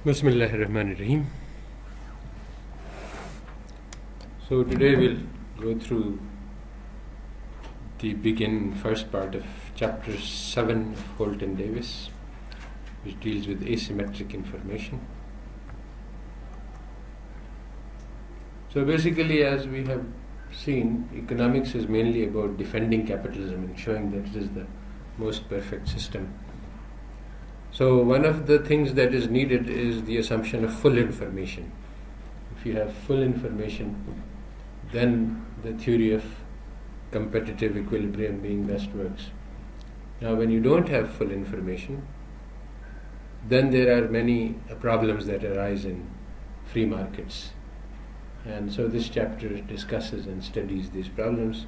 Bismillahirrahmanirrahim. So today we'll go through the first part of chapter 7 of Holt and Davis, which deals with asymmetric information. So basically, as we have seen, economics is mainly about defending capitalism and showing that it is the most perfect system. So one of the things that is needed is the assumption of full information. If you have full information, then the theory of competitive equilibrium being best works. Now when you don't have full information, then there are many problems that arise in free markets. And so this chapter discusses and studies these problems.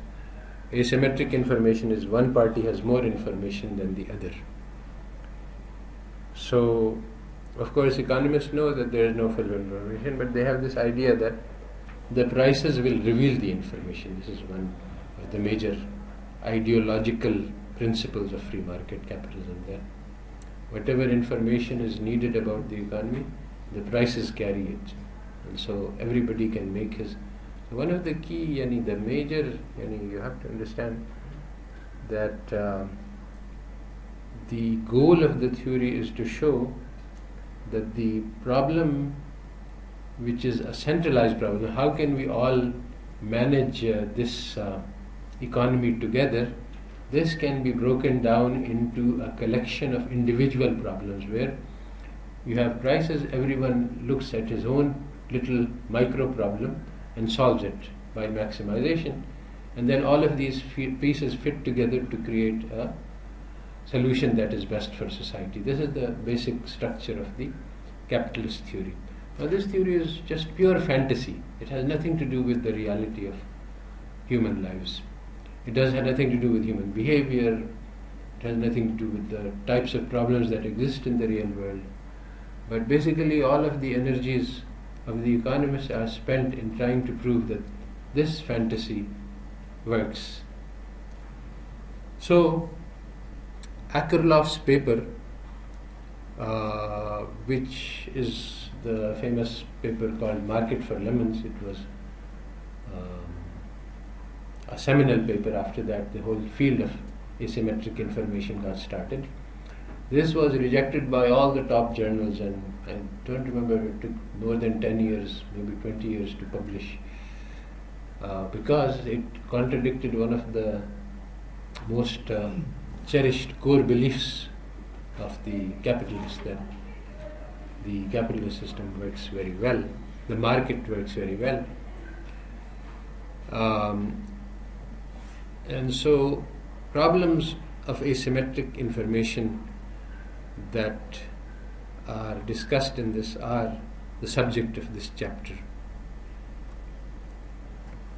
Asymmetric information is one party has more information than the other. So, of course, economists know that there is no full information, but they have this idea that the prices will reveal the information. This is one of the major ideological principles of free market capitalism, that whatever information is needed about the economy, the prices carry it. And so everybody can make his. One of the key, the major, you have to understand that the goal of the theory is to show that the problem, which is a centralized problem, how can we all manage this economy together, this can be broken down into a collection of individual problems where you have prices, everyone looks at his own little micro problem and solves it by maximization, and then all of these pieces fit together to create a solution that is best for society. This is the basic structure of the capitalist theory. Now this theory is just pure fantasy. It has nothing to do with the reality of human lives. It does have nothing to do with human behavior. It has nothing to do with the types of problems that exist in the real world. But basically all of the energies of the economists are spent in trying to prove that this fantasy works. So Akerlof's paper, which is the famous paper called Market for Lemons, it was a seminal paper. After that, the whole field of asymmetric information got started. This was rejected by all the top journals, and I don't remember, it took more than 10 years, maybe 20 years to publish, because it contradicted one of the most cherished core beliefs of the capitalists, that the capitalist system works very well, the market works very well. And so problems of asymmetric information that are discussed in this are the subject of this chapter.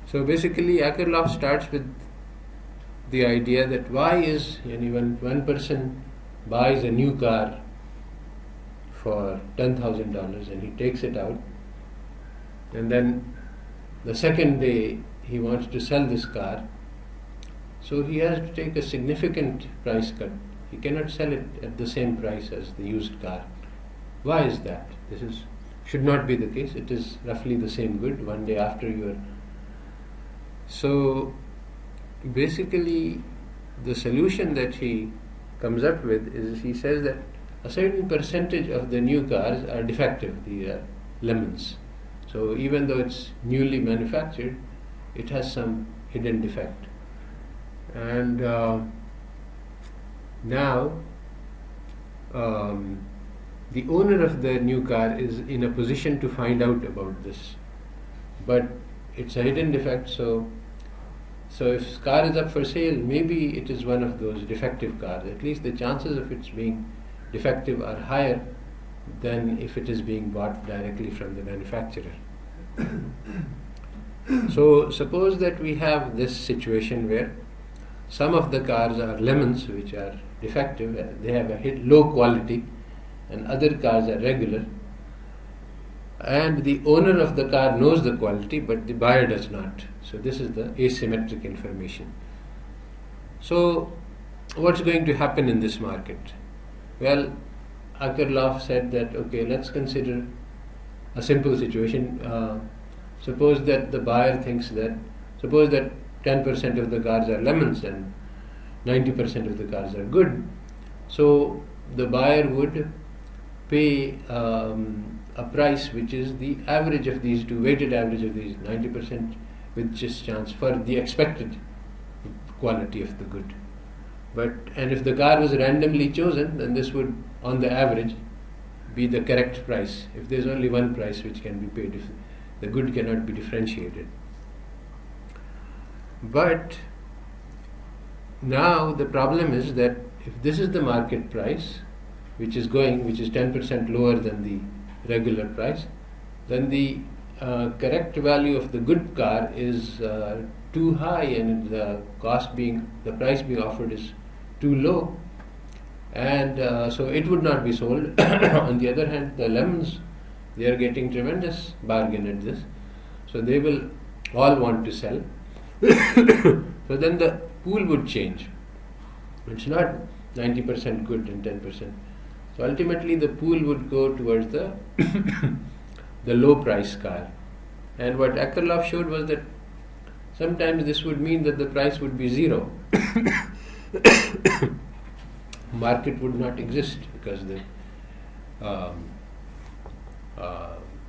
So basically Akerlof starts with the idea that why is, when one person buys a new car for $10,000 and he takes it out, and then the second day he wants to sell this car, so he has to take a significant price cut. He cannot sell it at the same price as the used car. Why is that? This should not be the case. It is roughly the same good one day after you are. So basically the solution that he comes up with is, he says that a certain percentage of the new cars are defective, the lemons. So even though it's newly manufactured, it has some hidden defect. And now the owner of the new car is in a position to find out about this, but it's a hidden defect. So if the car is up for sale, maybe it is one of those defective cars. At least the chances of its being defective are higher than if it is being bought directly from the manufacturer. So suppose that we have this situation where some of the cars are lemons, which are defective, they have a low quality, and other cars are regular, and the owner of the car knows the quality but the buyer does not. So this is the asymmetric information. So what's going to happen in this market? Well, Akerlof said that, okay, let's consider a simple situation. Suppose that the buyer thinks that, suppose that 10% of the cars are lemons and 90% of the cars are good. So the buyer would pay a price which is the average of these two, weighted average of these 90% with just chance for the expected quality of the good. And if the car was randomly chosen, then this would, on the average, be the correct price. If there's only one price which can be paid, if the good cannot be differentiated. But now the problem is that if this is the market price, which is 10% lower than the regular price, then the correct value of the good car is too high, and the price being offered is too low, and so it would not be sold. On the other hand, the lemons, they are getting tremendous bargain at this, so they will all want to sell. So then the pool would change. It's not 90% good and 10%. So ultimately the pool would go towards the the low price car. And what Akerlof showed was that sometimes this would mean that the price would be zero. Market would not exist because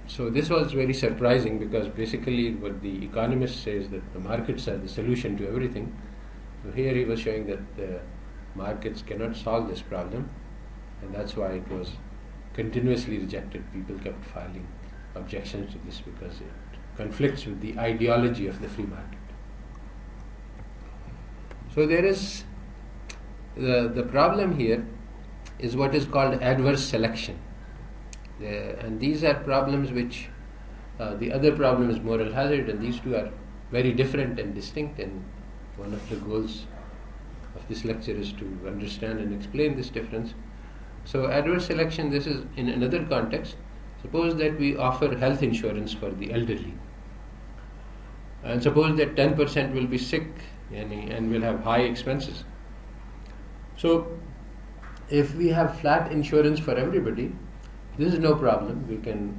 so this was very surprising, because basically what the economist says that the markets are the solution to everything. So here he was showing that the markets cannot solve this problem, and that's why it was continuously rejected. People kept filing objections to this because it conflicts with the ideology of the free market. So there is the problem here is what is called adverse selection. And these are problems which the other problem is moral hazard, and these two are very different and distinct, and one of the goals of this lecture is to understand and explain this difference. So adverse selection, this is in another context. Suppose that we offer health insurance for the elderly, and suppose that 10% will be sick and will have high expenses. So if we have flat insurance for everybody, this is no problem. We can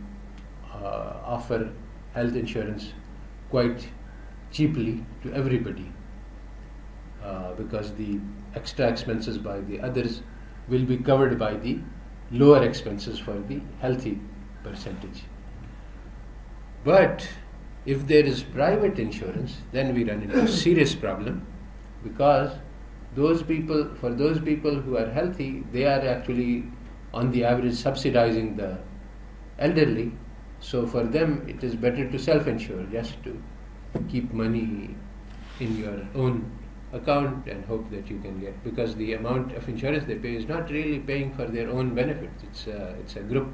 offer health insurance quite cheaply to everybody, because the extra expenses by the others will be covered by the lower expenses for the healthy percentage. But if there is private insurance, then we run into a serious problem, because for those people who are healthy, they are actually on the average subsidizing the elderly. So for them it is better to self-insure, just to keep money in your own account and hope that you can get, because the amount of insurance they pay is not really paying for their own benefits. It's a group.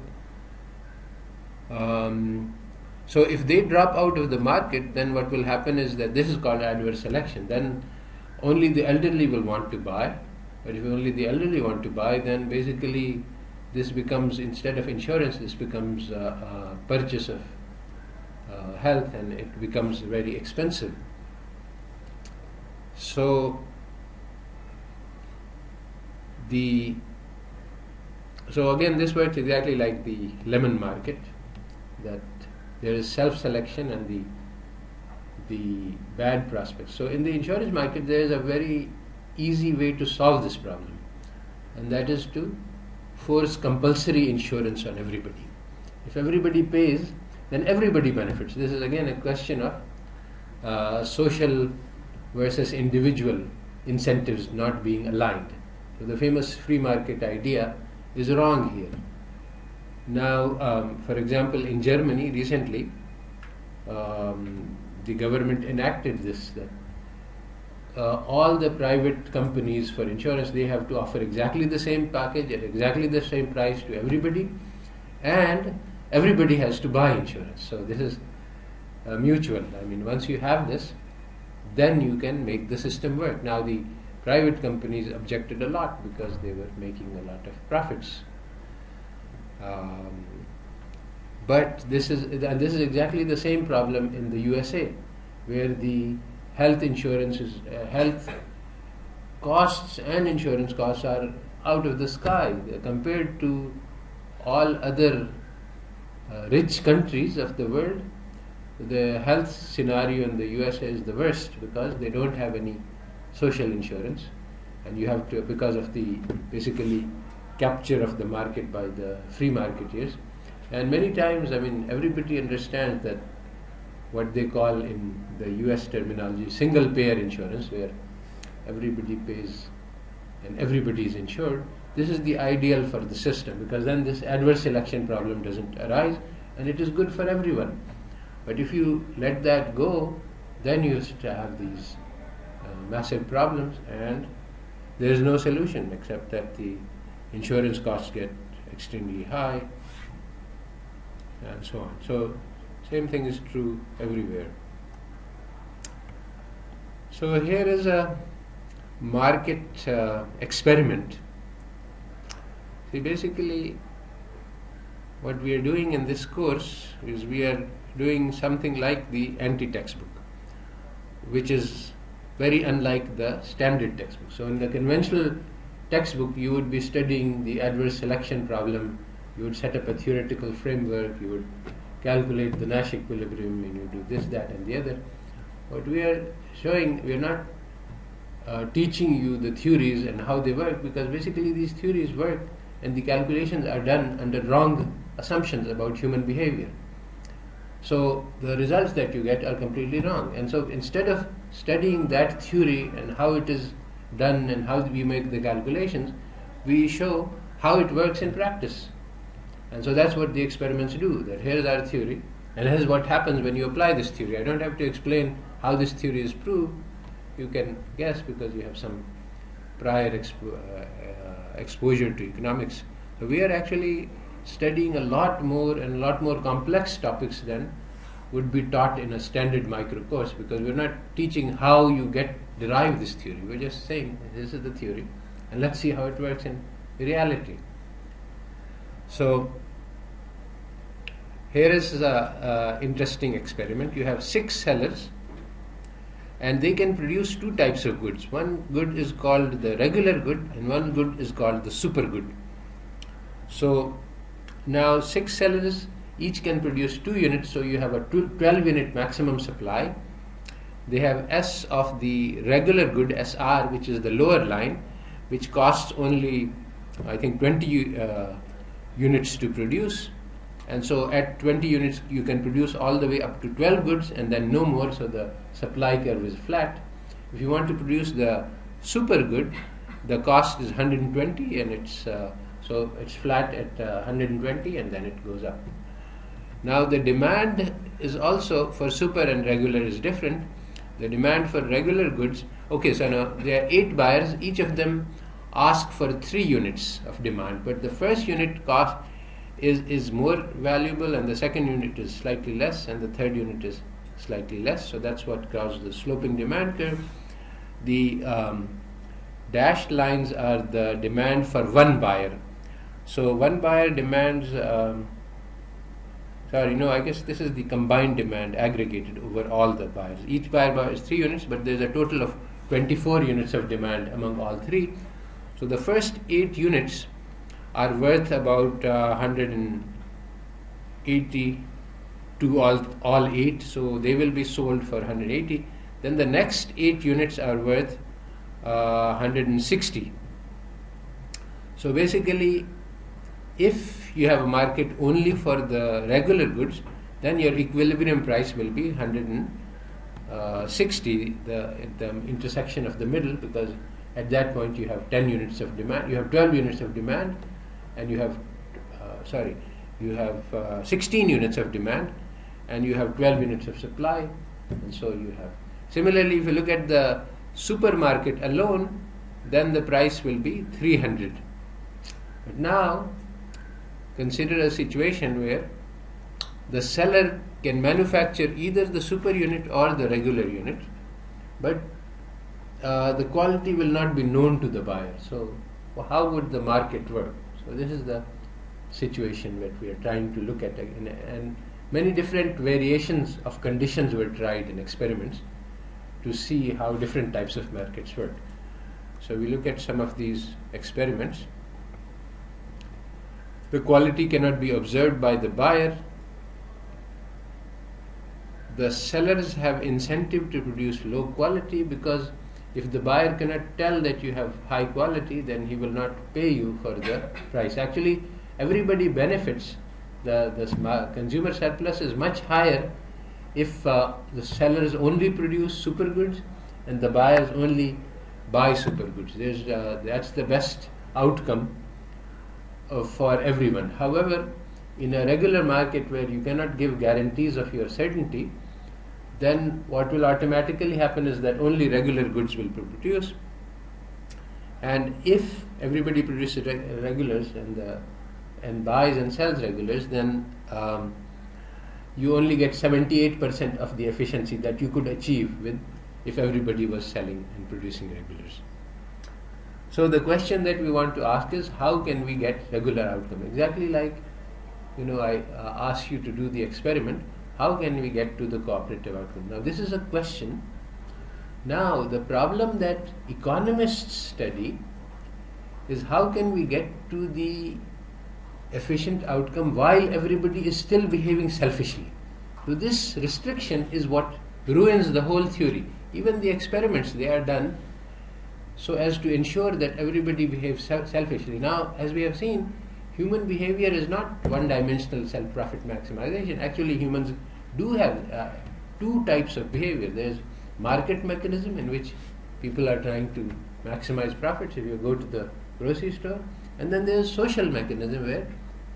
So if they drop out of the market, then what will happen is that this is called adverse selection. Then only the elderly will want to buy. But if only the elderly want to buy, then basically this becomes, instead of insurance, this becomes a purchase of health, and it becomes very expensive. So again, this works exactly like the lemon market, that there is self-selection and the bad prospects. So in the insurance market, there is a very easy way to solve this problem, and that is to force compulsory insurance on everybody. If everybody pays, then everybody benefits. This is again a question of social versus individual incentives not being aligned. So the famous free market idea is wrong here. Now, for example, in Germany recently, the government enacted this, that all the private companies for insurance, they have to offer exactly the same package at exactly the same price to everybody, and everybody has to buy insurance. So this is mutual. I mean, once you have this, then you can make the system work. Now the private companies objected a lot because they were making a lot of profits. But this is exactly the same problem in the USA, where the health insurance health costs and insurance costs are out of the sky compared to all other rich countries of the world, the health scenario in the USA is the worst because they don't have any social insurance, and you have to, because of the basically capture of the market by the free marketeers. And many times, I mean, everybody understands that what they call in the US terminology single payer insurance, where everybody pays and everybody is insured. This is the ideal for the system, because then this adverse selection problem doesn't arise and it is good for everyone. But if you let that go, then you have these massive problems, and there is no solution except that the insurance costs get extremely high and so on. So same thing is true everywhere. So here is a market experiment. See, basically what we are doing in this course is we are doing something like the anti-textbook, which is very unlike the standard textbook. So in the conventional textbook, you would be studying the adverse selection problem, you would set up a theoretical framework, you would calculate the Nash equilibrium, and you do this, that, and the other. What we are showing, we are not teaching you the theories and how they work, because basically these theories work and the calculations are done under wrong assumptions about human behavior. So the results that you get are completely wrong. And so instead of studying that theory and how it is done and how we make the calculations, we show how it works in practice. And so that's what the experiments do, that here's our theory, and here's what happens when you apply this theory. I don't have to explain how this theory is proved. You can guess because you have some prior exposure to economics. So we are actually studying a lot more and a lot more complex topics than would be taught in a standard micro course, because we're not teaching how you derive this theory. We're just saying this is the theory and let's see how it works in reality. So here is an interesting experiment. You have 6 sellers, and they can produce 2 types of goods. One good is called the regular good, and one good is called the super good. So now 6 sellers each can produce 2 units, so you have a 12 unit maximum supply. They have S of the regular good, SR, which is the lower line, which costs only, I think, 20 units to produce. And so at 20 units you can produce all the way up to 12 goods and then no more, so the supply curve is flat. If you want to produce the super good, the cost is 120, and so it's flat at 120 and then it goes up. Now the demand is also for super and regular is different. The demand for regular goods, okay, so now there are 8 buyers, each of them ask for 3 units of demand, but the first unit cost is more valuable, and the second unit is slightly less, and the third unit is slightly less. So that's what causes the sloping demand curve. The dashed lines are the demand for one buyer. So one buyer demands, I guess this is the combined demand aggregated over all the buyers. Each buyer buys 3 units, but there's a total of 24 units of demand among all 3. So the first 8 units are worth about 180 to all 8, so they will be sold for 180. Then the next 8 units are worth 160. So basically, if you have a market only for the regular goods, then your equilibrium price will be 160, the intersection of the middle, because at that point you have 10 units of demand, you have 12 units of demand, and you have 16 units of demand, and you have 12 units of supply, and so you have. Similarly, if you look at the supermarket alone, then the price will be 300. But now, consider a situation where the seller can manufacture either the super unit or the regular unit, but the quality will not be known to the buyer. So how would the market work? So this is the situation that we are trying to look at, and many different variations of conditions were tried in experiments to see how different types of markets work. So we look at some of these experiments. The quality cannot be observed by the buyer. The sellers have incentive to produce low quality, because if the buyer cannot tell that you have high quality, then he will not pay you for the price. Actually, everybody benefits. The consumer surplus is much higher if the sellers only produce super goods and the buyers only buy super goods. That's the best outcome for everyone. However, in a regular market where you cannot give guarantees of your certainty, then what will automatically happen is that only regular goods will be produced. And if everybody produces regulars and buys and sells regulars, then you only get 78% of the efficiency that you could achieve with if everybody was selling and producing regulars. So the question that we want to ask is, how can we get regular outcome? Exactly like, I asked you to do the experiment. How can we get to the cooperative outcome? Now, this is a question. Now, the problem that economists study is how can we get to the efficient outcome while everybody is still behaving selfishly. So this restriction is what ruins the whole theory. Even the experiments, they are done so as to ensure that everybody behaves selfishly. Now, as we have seen, human behavior is not one-dimensional self-profit maximization. Actually, humans do have two types of behavior. There's market mechanism, in which people are trying to maximize profits if you go to the grocery store. And then there's social mechanism, where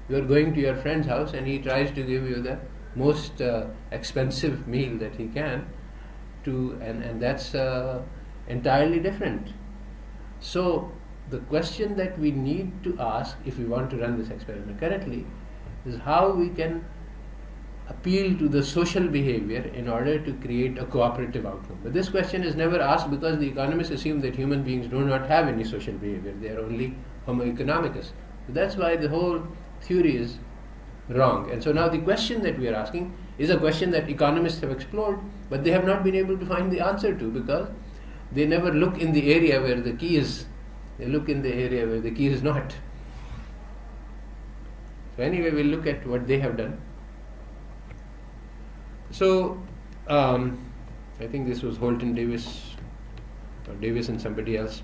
you are going to your friend's house and he tries to give you the most expensive meal that he can, and that's entirely different. So the question that we need to ask, if we want to run this experiment correctly, is how we can appeal to the social behavior in order to create a cooperative outcome. But this question is never asked because the economists assume that human beings do not have any social behavior. They are only homo economicus. So that's why the whole theory is wrong. And so now the question that we are asking is a question that economists have explored, but they have not been able to find the answer to, because they never look in the area where the key is. They look in the area where the key is not. So anyway, we'll look at what they have done. So I think this was Holt and Davis, or Davis and somebody else.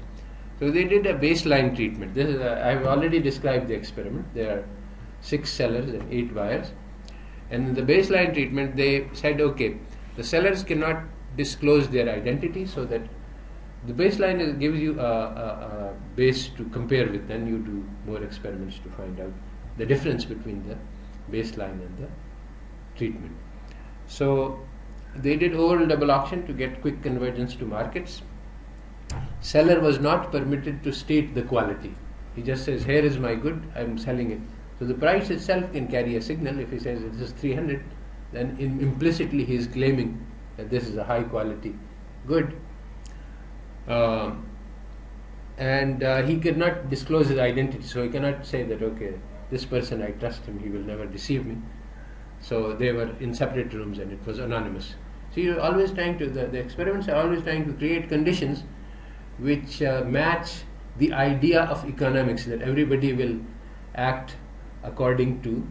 So they did a baseline treatment. I've already described the experiment. There are 6 sellers and 8 buyers. And in the baseline treatment, they said, okay, the sellers cannot disclose their identity, so that the baseline gives you a base to compare with. Then you do more experiments to find out the difference between the baseline and the treatment. So they did overall double auction to get quick convergence to markets. Seller was not permitted to state the quality. He just says, here is my good, I am selling it. So the price itself can carry a signal. If he says this is 300, then implicitly he is claiming that this is a high quality good. And he cannot disclose his identity. So he cannot say that, okay, this person, I trust him, he will never deceive me. So they were in separate rooms and it was anonymous. So you're always trying to, the experiments are always trying to create conditions which match the idea of economics, that everybody will act according to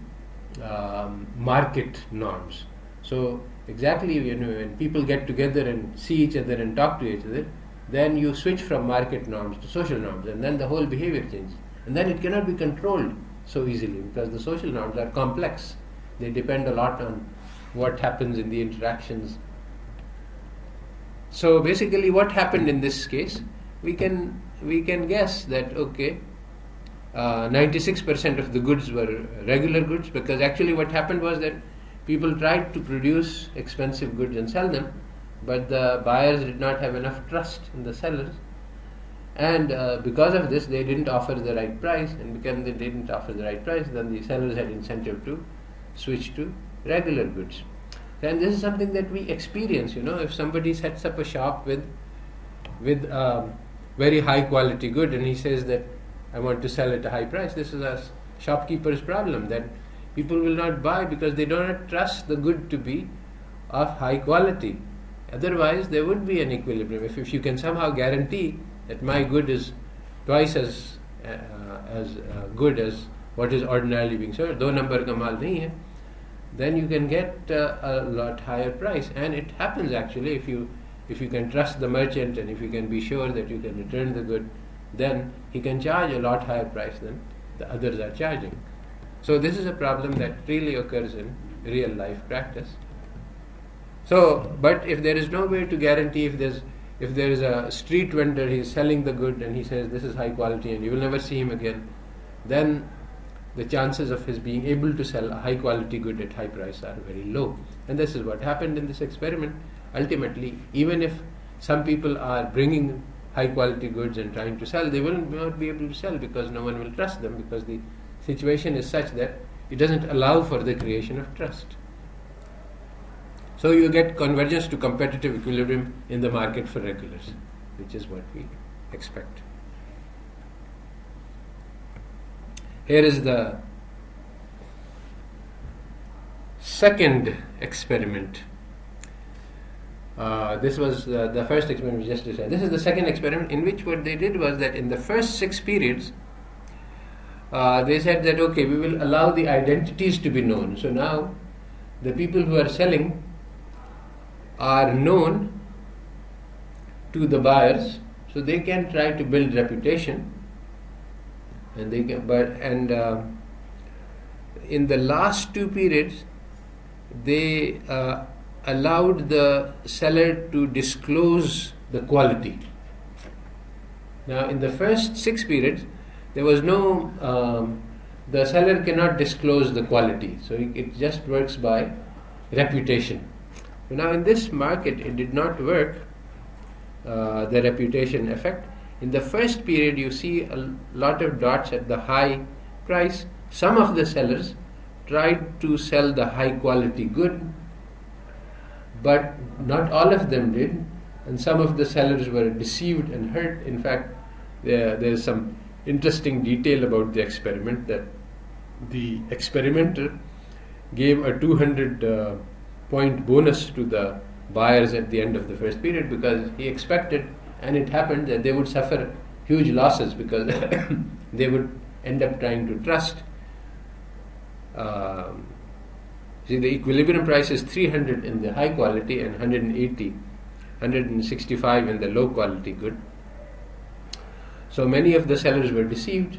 market norms. So exactly, when people get together and see each other and talk to each other, then you switch from market norms to social norms, and then the whole behavior changes. And then it cannot be controlled so easily, because the social norms are complex. They depend a lot on what happens in the interactions. So basically what happened in this case, we can guess that, okay, 96% of the goods were regular goods, because actually what happened was that people tried to produce expensive goods and sell them, but the buyers did not have enough trust in the sellers, and because of this they didn't offer the right price, and because they didn't offer the right price, then the sellers had incentive to switch to regular goods. And this is something that we experience. If somebody sets up a shop with very high quality good, and he says that I want to sell at a high price, this is a shopkeeper's problem, that people will not buy because they do not trust the good to be of high quality. Otherwise there would be an equilibrium. If you can somehow guarantee that my good is twice as good as what is ordinarily being sold, दो number का माल नहीं है, then you can get a lot higher price. And it happens actually, if you can trust the merchant and if you can be sure that you can return the good, then he can charge a lot higher price than the others are charging. So this is a problem that really occurs in real life practice. So, but if there is no way to guarantee, if there is a street vendor, he is selling the good and he says this is high quality and you will never see him again, then the chances of his being able to sell a high quality good at high price are very low. And this is what happened in this experiment. Ultimately, even if some people are bringing high quality goods and trying to sell, they will not be able to sell because no one will trust them, because the situation is such that it doesn't allow for the creation of trust. So you get convergence to competitive equilibrium in the market for regulars, which is what we expect. Here is the second experiment. This was the first experiment we just described. This is the second experiment, in which what they did was that in the first 6 periods, they said that okay, we will allow the identities to be known. So now the people who are selling are known to the buyers, so they can try to build reputation, and they can. In the last 2 periods, they allowed the seller to disclose the quality. Now, in the first 6 periods, there was no. The seller cannot disclose the quality, so it just works by reputation. Now in this market it did not work, the reputation effect. In the first period you see a lot of dots at the high price. Some of the sellers tried to sell the high quality good, but not all of them did, and some of the sellers were deceived and hurt. In fact, there is some interesting detail about the experiment, that the experimenter gave a 200 point bonus to the buyers at the end of the first period, because he expected, and it happened, that they would suffer huge losses because they would end up trying to trust. See, the equilibrium price is 300 in the high quality and 165 in the low quality good. So many of the sellers were deceived,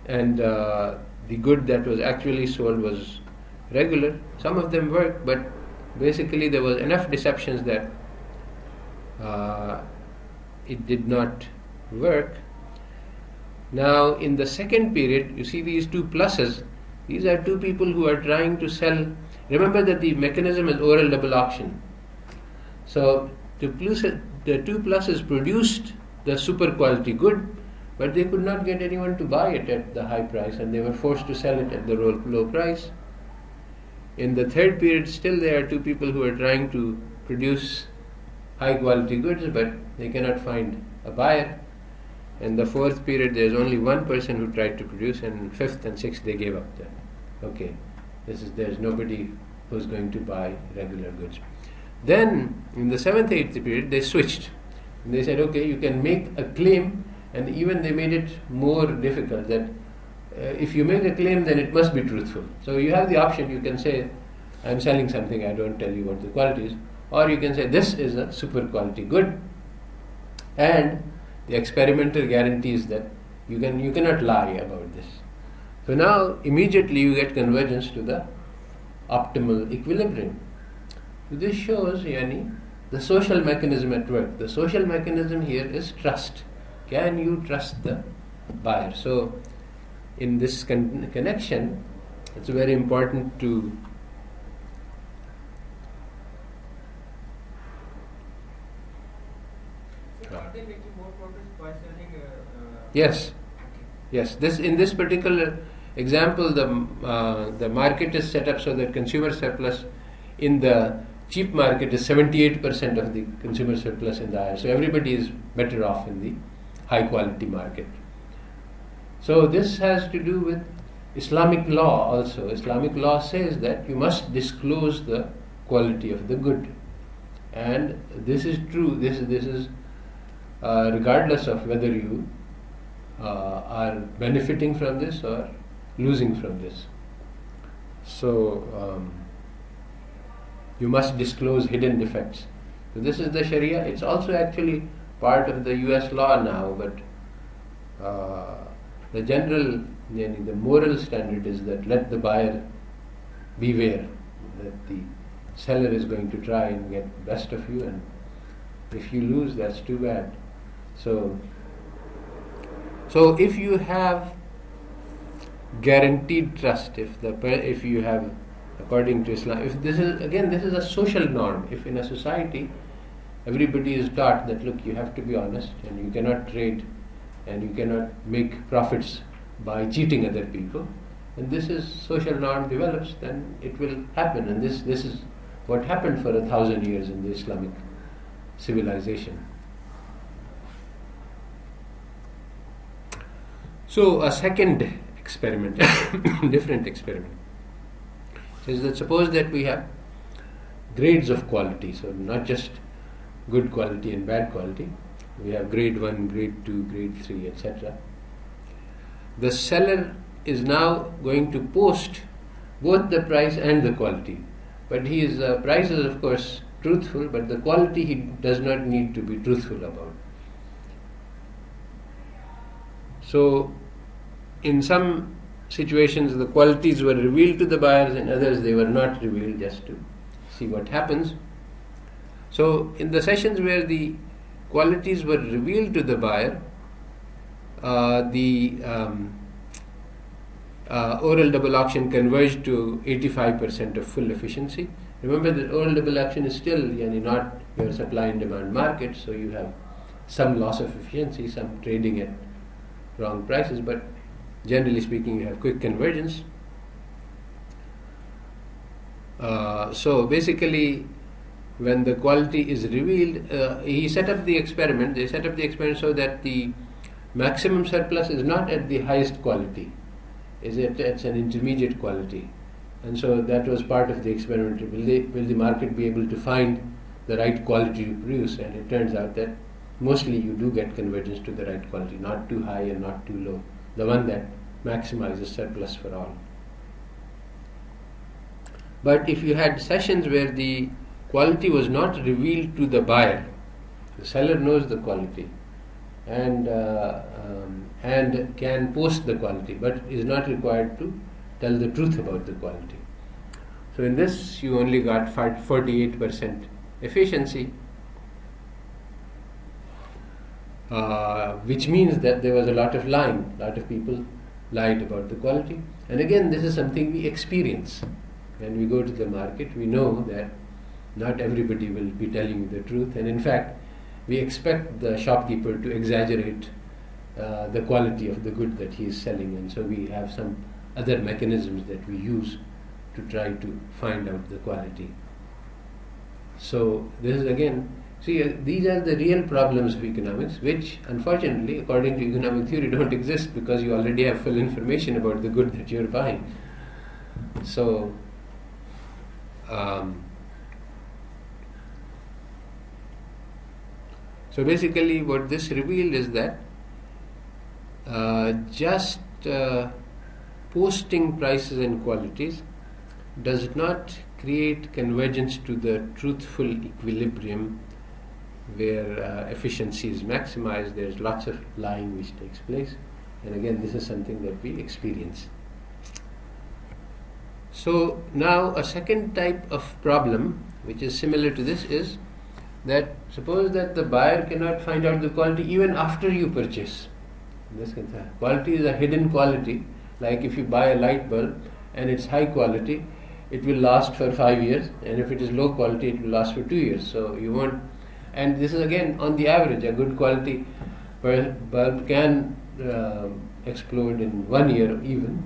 and the good that was actually sold was regular. Some of them worked, but basically there was enough deceptions that it did not work. Now in the second period, you see these 2 pluses. These are 2 people who are trying to sell. Remember that the mechanism is oral double auction. So the 2 pluses produced the super quality good, but they could not get anyone to buy it at the high price, and they were forced to sell it at the low price. In the third period, still there are 2 people who are trying to produce high quality goods, but they cannot find a buyer. In the fourth period, there is only 1 person who tried to produce, and in 5th and 6th they gave up. Okay, there is nobody who is going to buy regular goods. Then in the 7th, 8th period, they switched. They said, okay, you can make a claim, and even they made it more difficult, that if you make a claim, then it must be truthful. So you have the option, you can say, I'm selling something, I don't tell you what the quality is. Or you can say, this is a super quality good, and the experimenter guarantees that you cannot lie about this. So now immediately you get convergence to the optimal equilibrium. So this shows the social mechanism at work. The social mechanism here is trust. Can you trust the buyer? So in this connection, it's very important to are they making more progress by selling? Yes. In this particular example, the market is set up so that consumer surplus in the cheap market is 78% of the consumer surplus in the higher. So everybody is better off in the high quality market. So this has to do with Islamic law also. Islamic law says that you must disclose the quality of the good, and this is true. This is regardless of whether you are benefiting from this or losing from this. So you must disclose hidden defects. So this is the Sharia. It's also actually part of the US law now, but the general, the moral standard is that let the buyer beware that the seller is going to try and get the best of you, and if you lose, that's too bad. So if you have guaranteed trust, if you have, according to Islam, if this is a social norm. If in a society everybody is taught that look, you have to be honest and you cannot trade and you cannot make profits by cheating other people, and this is social norm develops, then it will happen. And this is what happened for 1,000 years in the Islamic civilization. So a second experiment, different experiment, is that suppose that we have grades of quality, so not just good quality and bad quality. We have grade 1, grade 2, grade 3, etc. The seller is now going to post both the price and the quality, but his price is of course truthful, but the quality he does not need to be truthful about. So in some situations the qualities were revealed to the buyers, in others they were not revealed, just to see what happens. So in the sessions where the qualities were revealed to the buyer, the oral double auction converged to 85% of full efficiency. Remember that oral double auction is still not your supply and demand market, so you have some loss of efficiency, some trading at wrong prices, but generally speaking you have quick convergence. So basically when the quality is revealed, they set up the experiment so that the maximum surplus is not at the highest quality, it's an intermediate quality. And so that was part of the experiment. Will the market be able to find the right quality to produce? And it turns out that mostly you do get convergence to the right quality, not too high and not too low, the one that maximizes surplus for all. But if you had sessions where the quality was not revealed to the buyer, the seller knows the quality and can post the quality, but is not required to tell the truth about the quality. So in this you only got 48% efficiency, which means that there was a lot of lying. A lot of people lied about the quality. And again, this is something we experience. When we go to the market, we know that not everybody will be telling you the truth, and in fact we expect the shopkeeper to exaggerate the quality of the good that he is selling, and so we have some other mechanisms that we use to try to find out the quality. So this is again, these are the real problems of economics, which unfortunately according to economic theory don't exist, because you already have full information about the good that you're buying. So basically what this revealed is that just posting prices and qualities does not create convergence to the truthful equilibrium where efficiency is maximized. There's lots of lying which takes place, and again this is something that we experience. So now a second type of problem which is similar to this is that suppose that the buyer cannot find out the quality even after you purchase. Quality is a hidden quality. Like if you buy a light bulb and it's high quality, it will last for 5 years, and if it is low quality it will last for 2 years. So you won't, and this is again on the average. A good quality bulb can explode in 1 year even,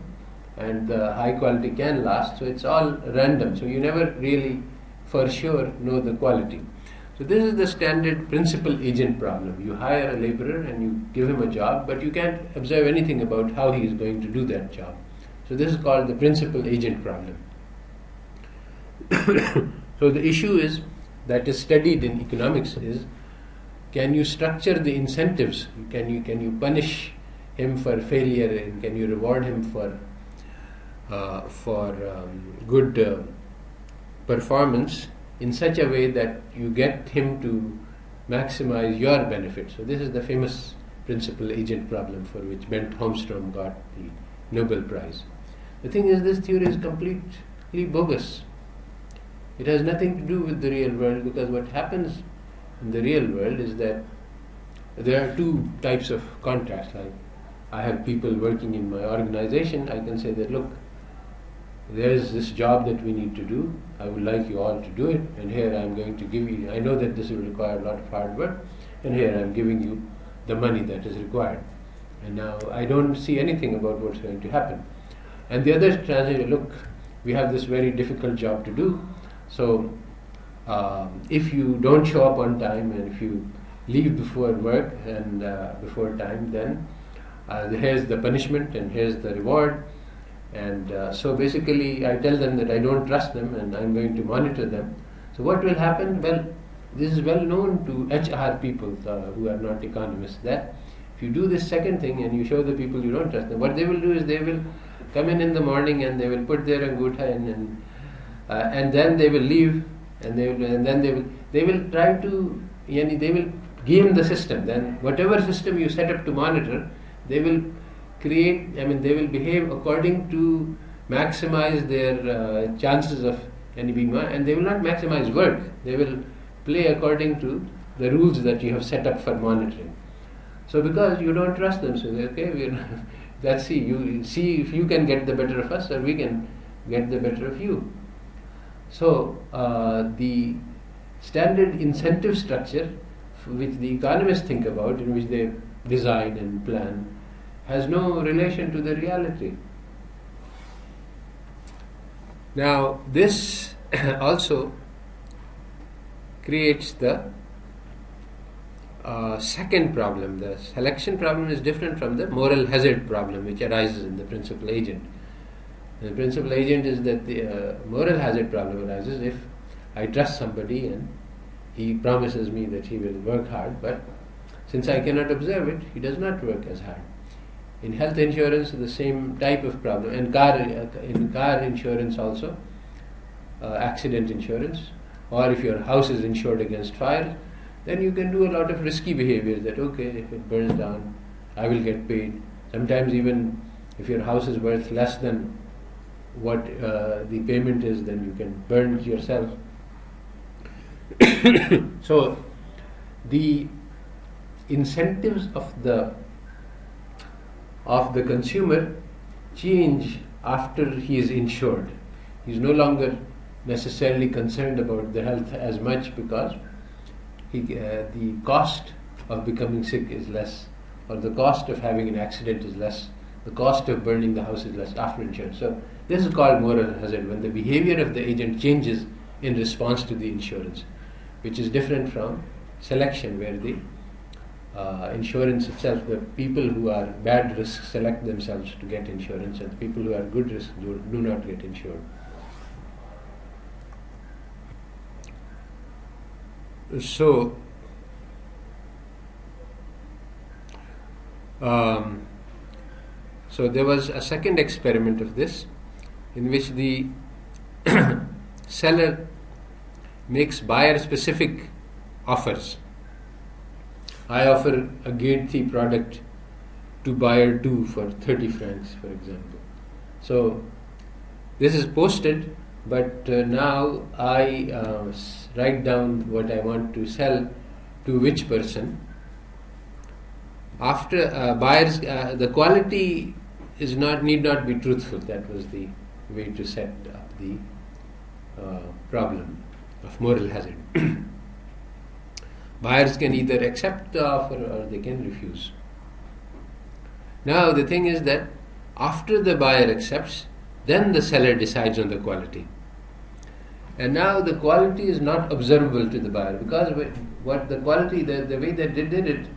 and the high quality can last, so it's all random, so you never really for sure know the quality. So this is the standard principal agent problem. You hire a laborer and you give him a job, but you can't observe anything about how he is going to do that job. So this is called the principal agent problem. So the issue is that is studied in economics is, can you structure the incentives? Can you punish him for failure, and can you reward him for for good performance in such a way that you get him to maximize your benefit. So this is the famous principal agent problem for which Bent Holmstrom got the Nobel Prize. The thing is, this theory is completely bogus. It has nothing to do with the real world, because what happens in the real world is that there are two types of contracts. Like I have people working in my organization, I can say that, look, there is this job that we need to do, I would like you all to do it, and here I am going to give you, I know that this will require a lot of hard work, and here I am giving you the money that is required. And now I don't see anything about what's going to happen. And the other translation, look, we have this very difficult job to do, so if you don't show up on time and if you leave before work and before time, then here's the punishment and here's the reward. And so basically I tell them that I don't trust them and I'm going to monitor them. So what will happen? Well, this is well known to HR people who are not economists, that if you do this second thing and you show the people you don't trust them, what they will do is they will come in the morning and they will put their angutha in, and then they will leave, and then they will try to, they will game the system. Then whatever system you set up to monitor, they will create, they will behave according to maximize their chances of being, and they will not maximize work. They will play according to the rules that you have set up for monitoring. So because you don't trust them, so okay, let's see. You see if you can get the better of us, or we can get the better of you. So the standard incentive structure, which the economists think about, in which they design and plan, has no relation to the reality. Now, this also creates the second problem. The selection problem is different from the moral hazard problem, which arises in the principal agent. The principal agent is that the moral hazard problem arises if I trust somebody and he promises me that he will work hard, but since I cannot observe it, he does not work as hard. In health insurance, the same type of problem. In car insurance also, accident insurance, or if your house is insured against fire, then you can do a lot of risky behaviors that, okay, if it burns down, I will get paid. Sometimes even if your house is worth less than what the payment is, then you can burn it yourself. So the incentives of the consumer change after he is insured. He is no longer necessarily concerned about the health as much, because the cost of becoming sick is less, or the cost of having an accident is less, the cost of burning the house is less after insurance. So this is called moral hazard, when the behavior of the agent changes in response to the insurance, which is different from selection, where the insurance itself, the people who are bad risks select themselves to get insurance, and the people who are good risks do not get insured. So so there was a second experiment of this, in which the seller makes buyer-specific offers. I offer a grade 3 product to buyer 2 for 30 francs, for example. So this is posted, but now I write down what I want to sell to which person. After buyers, the quality need not be truthful. That was the way to set up the problem of moral hazard. Buyers can either accept the offer or they can refuse. Now the thing is that after the buyer accepts, then the seller decides on the quality. And now the quality is not observable to the buyer, because what the quality, the way that they did it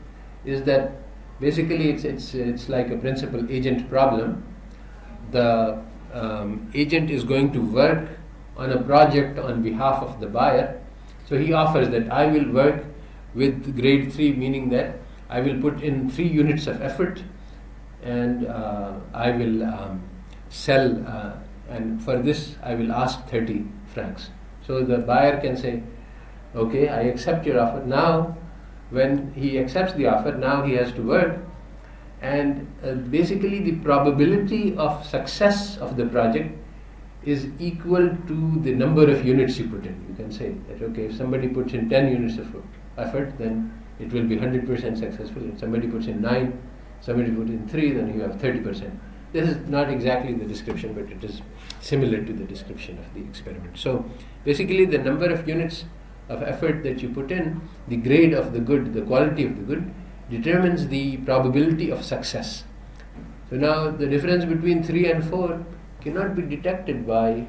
is that basically it's like a principal agent problem. The agent is going to work on a project on behalf of the buyer, so he offers that I will work with grade 3, meaning that I will put in 3 units of effort, and I will sell, and for this I will ask 30 francs. So the buyer can say, okay, I accept your offer. Now, when he accepts the offer, now he has to work, and basically the probability of success of the project is equal to the number of units you put in. You can say that, okay, if somebody puts in 10 units of effort, then it will be 100% successful. If somebody puts in 9, somebody puts in 3, then you have 30%. This is not exactly the description, but it is similar to the description of the experiment. So basically the number of units of effort that you put in, the grade of the good, the quality of the good, determines the probability of success. So now the difference between 3 and 4 cannot be detected by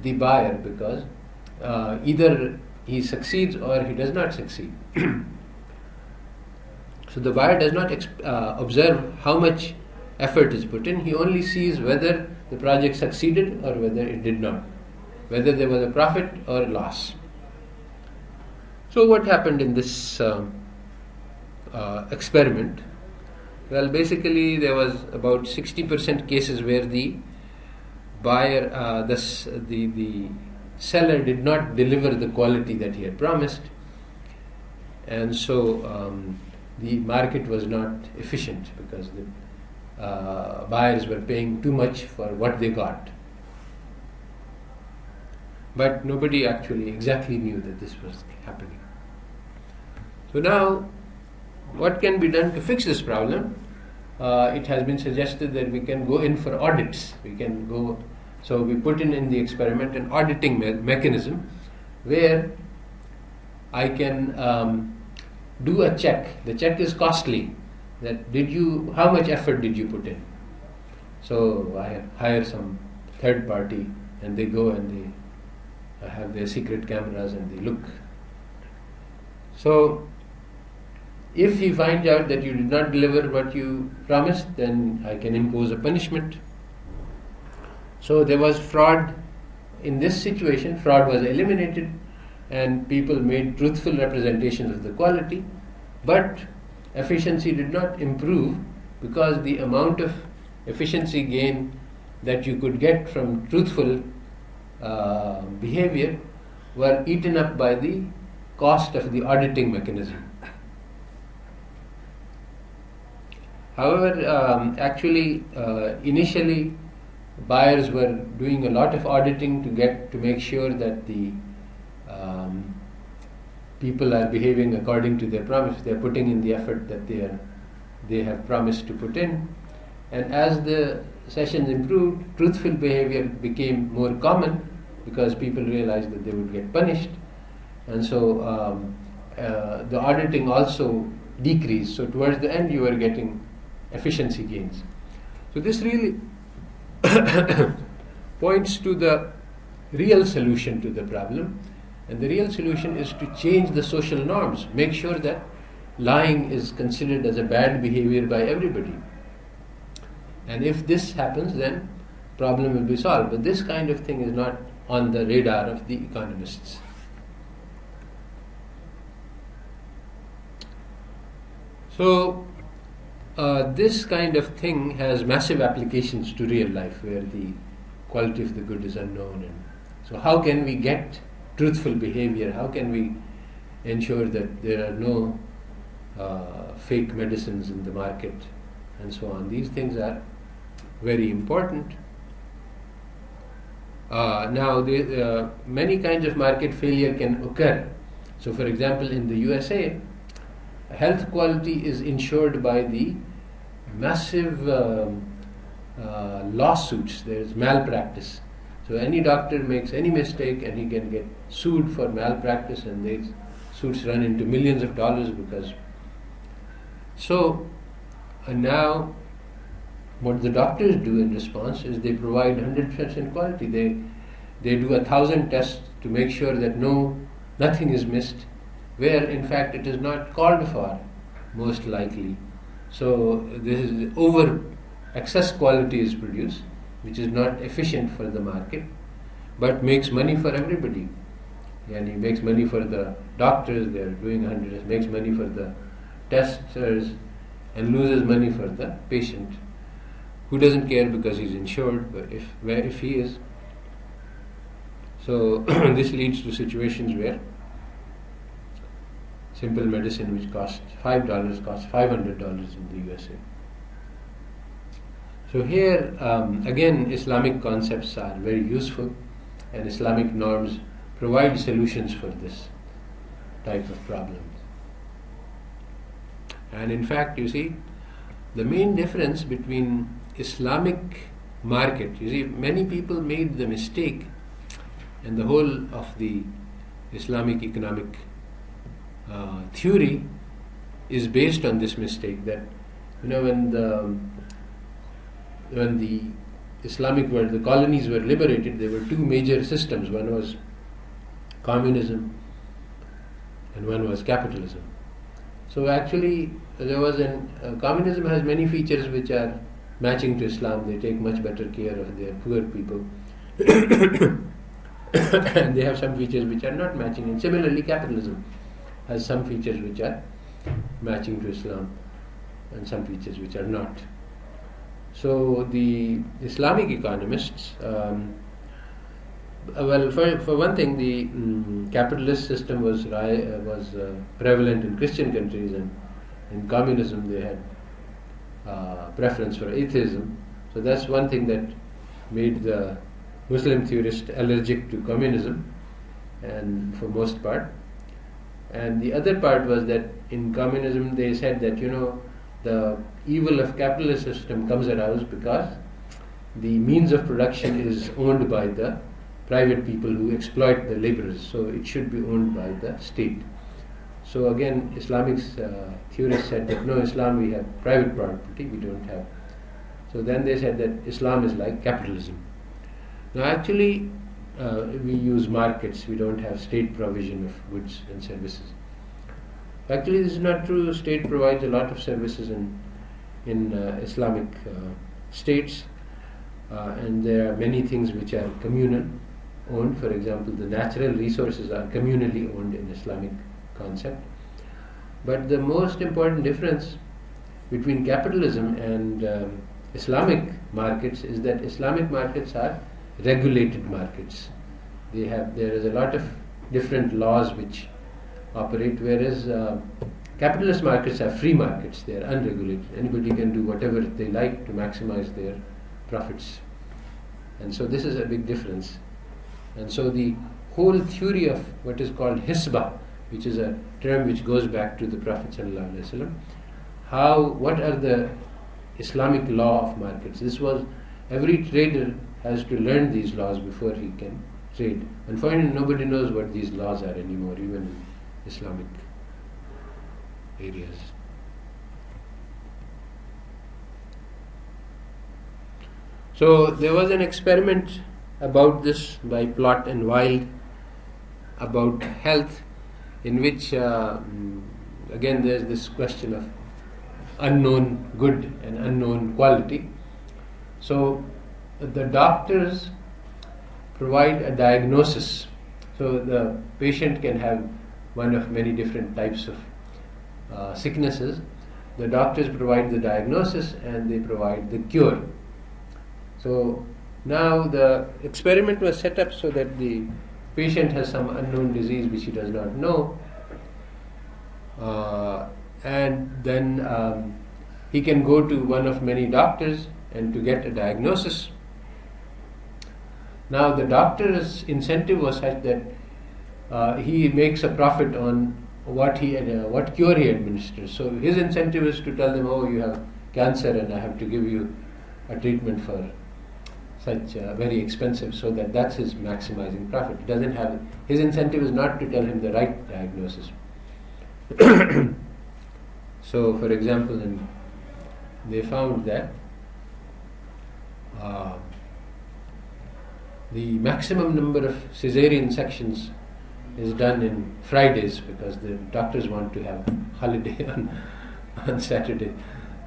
the buyer, because either he succeeds or he does not succeed. So the buyer does not observe how much effort is put in. He only sees whether the project succeeded or whether it did not, whether there was a profit or loss. So what happened in this experiment? Well, basically there was about 60% cases where the buyer, the seller did not deliver the quality that he had promised, and so the market was not efficient because the buyers were paying too much for what they got. But nobody actually exactly knew that this was happening. So now, what can be done to fix this problem? It has been suggested that we can go in for audits. So we put in the experiment an auditing mechanism where I can do a check. The check is costly. That how much effort did you put in? So I hire some third party, and they go and they have their secret cameras and they look. So if he finds out that you did not deliver what you promised, then I can impose a punishment. So there was fraud. In this situation, fraud was eliminated and people made truthful representations of the quality, but efficiency did not improve because the amount of efficiency gain that you could get from truthful behavior were eaten up by the cost of the auditing mechanism. However, initially buyers were doing a lot of auditing to make sure that the people are behaving according to their promise. They are putting in the effort that they have promised to put in. And as the sessions improved, truthful behavior became more common because people realized that they would get punished. And so the auditing also decreased. So towards the end, you were getting efficiency gains. So this really points to the real solution to the problem. And the real solution is to change the social norms, make sure that lying is considered as a bad behavior by everybody. And if this happens, then problem will be solved. But this kind of thing is not on the radar of the economists. So this kind of thing has massive applications to real life, where the quality of the good is unknown. And so how can we get truthful behavior? How can we ensure that there are no fake medicines in the market and so on? These things are very important. Now, many kinds of market failure can occur. So, for example, in the USA, health quality is ensured by the massive lawsuits. There is malpractice. So any doctor makes any mistake and he can get sued for malpractice, and these suits run into millions of dollars because. So now what the doctors do in response is they provide 100% quality. They do 1,000 tests to make sure that nothing is missed, where in fact it is not called for, most likely. So this is excess quality is produced, which is not efficient for the market, but makes money for everybody. And he makes money for the doctors, they are doing 100, makes money for the testers, and loses money for the patient. who doesn't care because he's insured, but if he is. So this leads to situations where simple medicine which costs $5 costs $500 in the USA. So here again Islamic concepts are very useful, and Islamic norms provide solutions for this type of problems. And in fact, you see, the main difference between Islamic market, you see, many people made the mistake, and the whole of the Islamic economic theory is based on this mistake, that when the Islamic world, the colonies were liberated, there were two major systems. One was communism and one was capitalism. So actually there was communism has many features which are matching to Islam. They take much better care of their poor people and they have some features which are not matching, and similarly capitalism has some features which are matching to Islam and some features which are not. So the Islamic economists, for one thing, the capitalist system was prevalent in Christian countries, and in communism they had preference for atheism. So that's one thing that made the Muslim theorist allergic to communism, and for most part. And the other part was that in communism they said that the evil of capitalist system comes around because the means of production is owned by the private people who exploit the laborers, so it should be owned by the state. So again, Islamic theorists said that no, Islam we have private property, we don't have. So then they said that Islam is like capitalism. Now actually we use markets, we don't have state provision of goods and services. Actually this is not true. State provides a lot of services in Islamic states, and there are many things which are communal owned. For example, the natural resources are communally owned in Islamic concept. But the most important difference between capitalism and Islamic markets is that Islamic markets are regulated markets. There is a lot of different laws which operate, whereas capitalist markets are free markets. They are unregulated. Anybody can do whatever they like to maximize their profits. And so this is a big difference. And so the whole theory of what is called hisbah, which is a term which goes back to the Prophet ﷺ, what are the Islamic law of markets? This was, every trader has to learn these laws before he can trade. Unfortunately, nobody knows what these laws are anymore, even in Islamic areas. So there was an experiment about this by Plot and Wild about health, in which again there's this question of unknown good and unknown quality. So the doctors provide a diagnosis. So the patient can have one of many different types of sicknesses. The doctors provide the diagnosis and they provide the cure. So now the experiment was set up so that the patient has some unknown disease which he does not know, and then he can go to one of many doctors and to get a diagnosis. Now the doctor's incentive was such that he makes a profit on what cure he administers. So his incentive is to tell them, oh, you have cancer and I have to give you a treatment for such very expensive, so that's his maximizing profit. He doesn't have, his incentive is not to tell him the right diagnosis. So for example, they found that the maximum number of cesarean sections is done in Fridays because the doctors want to have holiday on Saturday.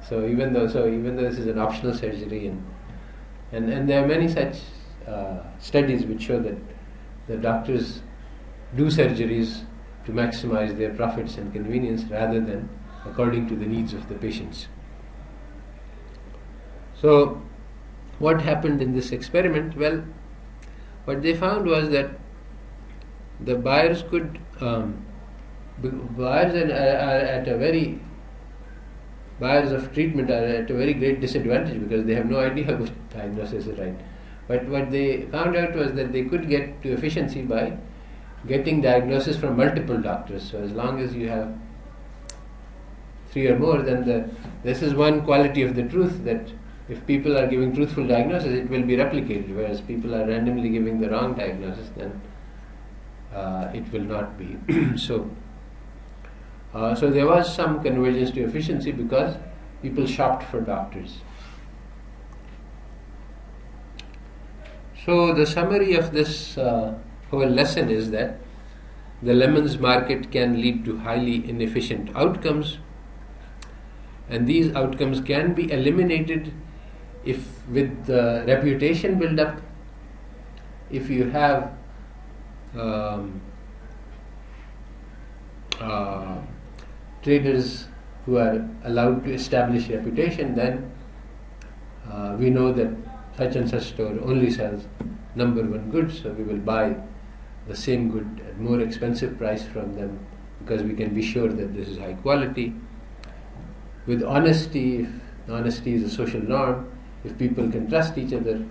So even though this is an optional surgery, and there are many such studies which show that the doctors do surgeries to maximize their profits and convenience rather than according to the needs of the patients. So what happened in this experiment? Well, what they found was that the buyers could buyers of treatment are at a very great disadvantage because they have no idea which diagnosis is right. But what they found out was that they could get to efficiency by getting diagnosis from multiple doctors. So as long as you have 3 or more, then this is one quality of the truth, that if people are giving truthful diagnosis, it will be replicated, whereas people are randomly giving the wrong diagnosis, then it will not be. So there was some convergence to efficiency because people shopped for doctors. So the summary of this whole lesson is that the lemons market can lead to highly inefficient outcomes, and these outcomes can be eliminated if, with the reputation build up, if you have traders who are allowed to establish reputation, then we know that such and such store only sells number one goods, so we will buy the same good at more expensive price from them because we can be sure that this is high quality. With honesty, if honesty is a social norm, if people can trust each other,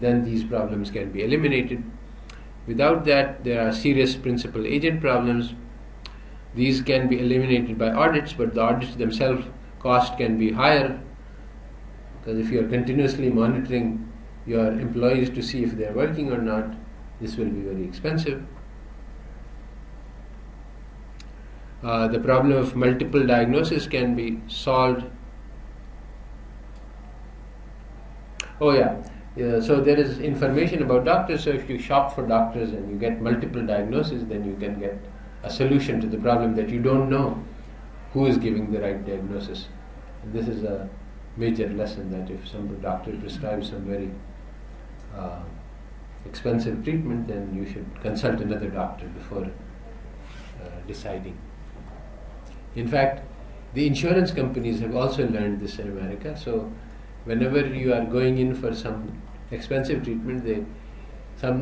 then these problems can be eliminated. Without that, there are serious principal agent problems. These can be eliminated by audits, but the audits themselves cost can be higher, because if you are continuously monitoring your employees to see if they are working or not, this will be very expensive. The problem of multiple diagnosis can be solved. So there is information about doctors, so if you shop for doctors and you get multiple diagnoses, then you can get a solution to the problem that you don't know who is giving the right diagnosis. And this is a major lesson, that if some doctor prescribes some very expensive treatment, then you should consult another doctor before deciding. In fact, the insurance companies have also learned this in America. So whenever you are going in for some expensive treatment, they tell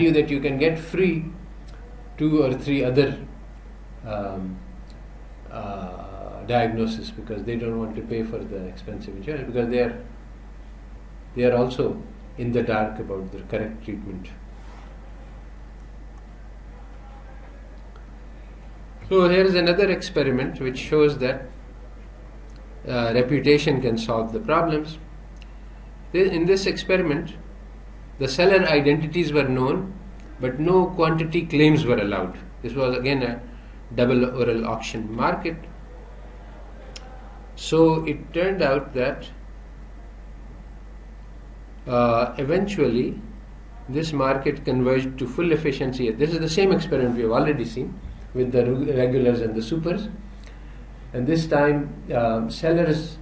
you that you can get free 2 or 3 other diagnosis, because they don't want to pay for the expensive insurance, because they are also in the dark about the correct treatment. So here is another experiment which shows that reputation can solve the problems. In this experiment, the seller identities were known, but no quantity claims were allowed. This was again a double oral auction market. So it turned out that eventually this market converged to full efficiency. This is the same experiment we have already seen with the regulars and the supers, and this time sellers'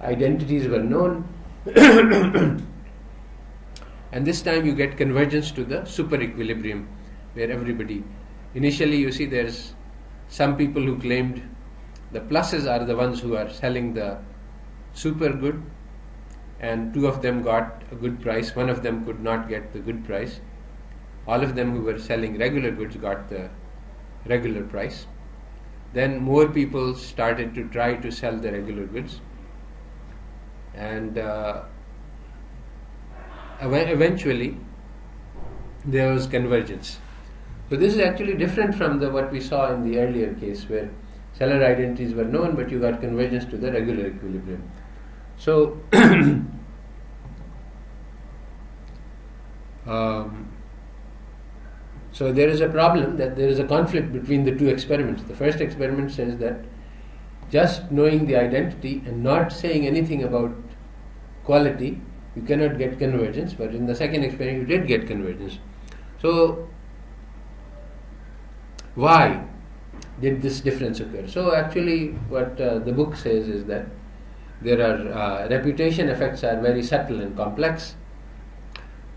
identities were known, and this time you get convergence to the super equilibrium, where everybody, initially you see there's some people who claimed the pluses are the ones who are selling the super good, and 2 of them got a good price, 1 of them could not get the good price. All of them who were selling regular goods got the regular price. Then more people started to try to sell the regular goods, and eventually there was convergence. So this is actually different from what we saw in the earlier case, where seller identities were known but you got convergence to the regular equilibrium. So so there is a problem, that there is a conflict between the 2 experiments. The first experiment says that just knowing the identity and not saying anything about quality, you cannot get convergence, but in the second experiment you did get convergence. So why did this difference occur? So actually what the book says is that there are reputation effects are very subtle and complex.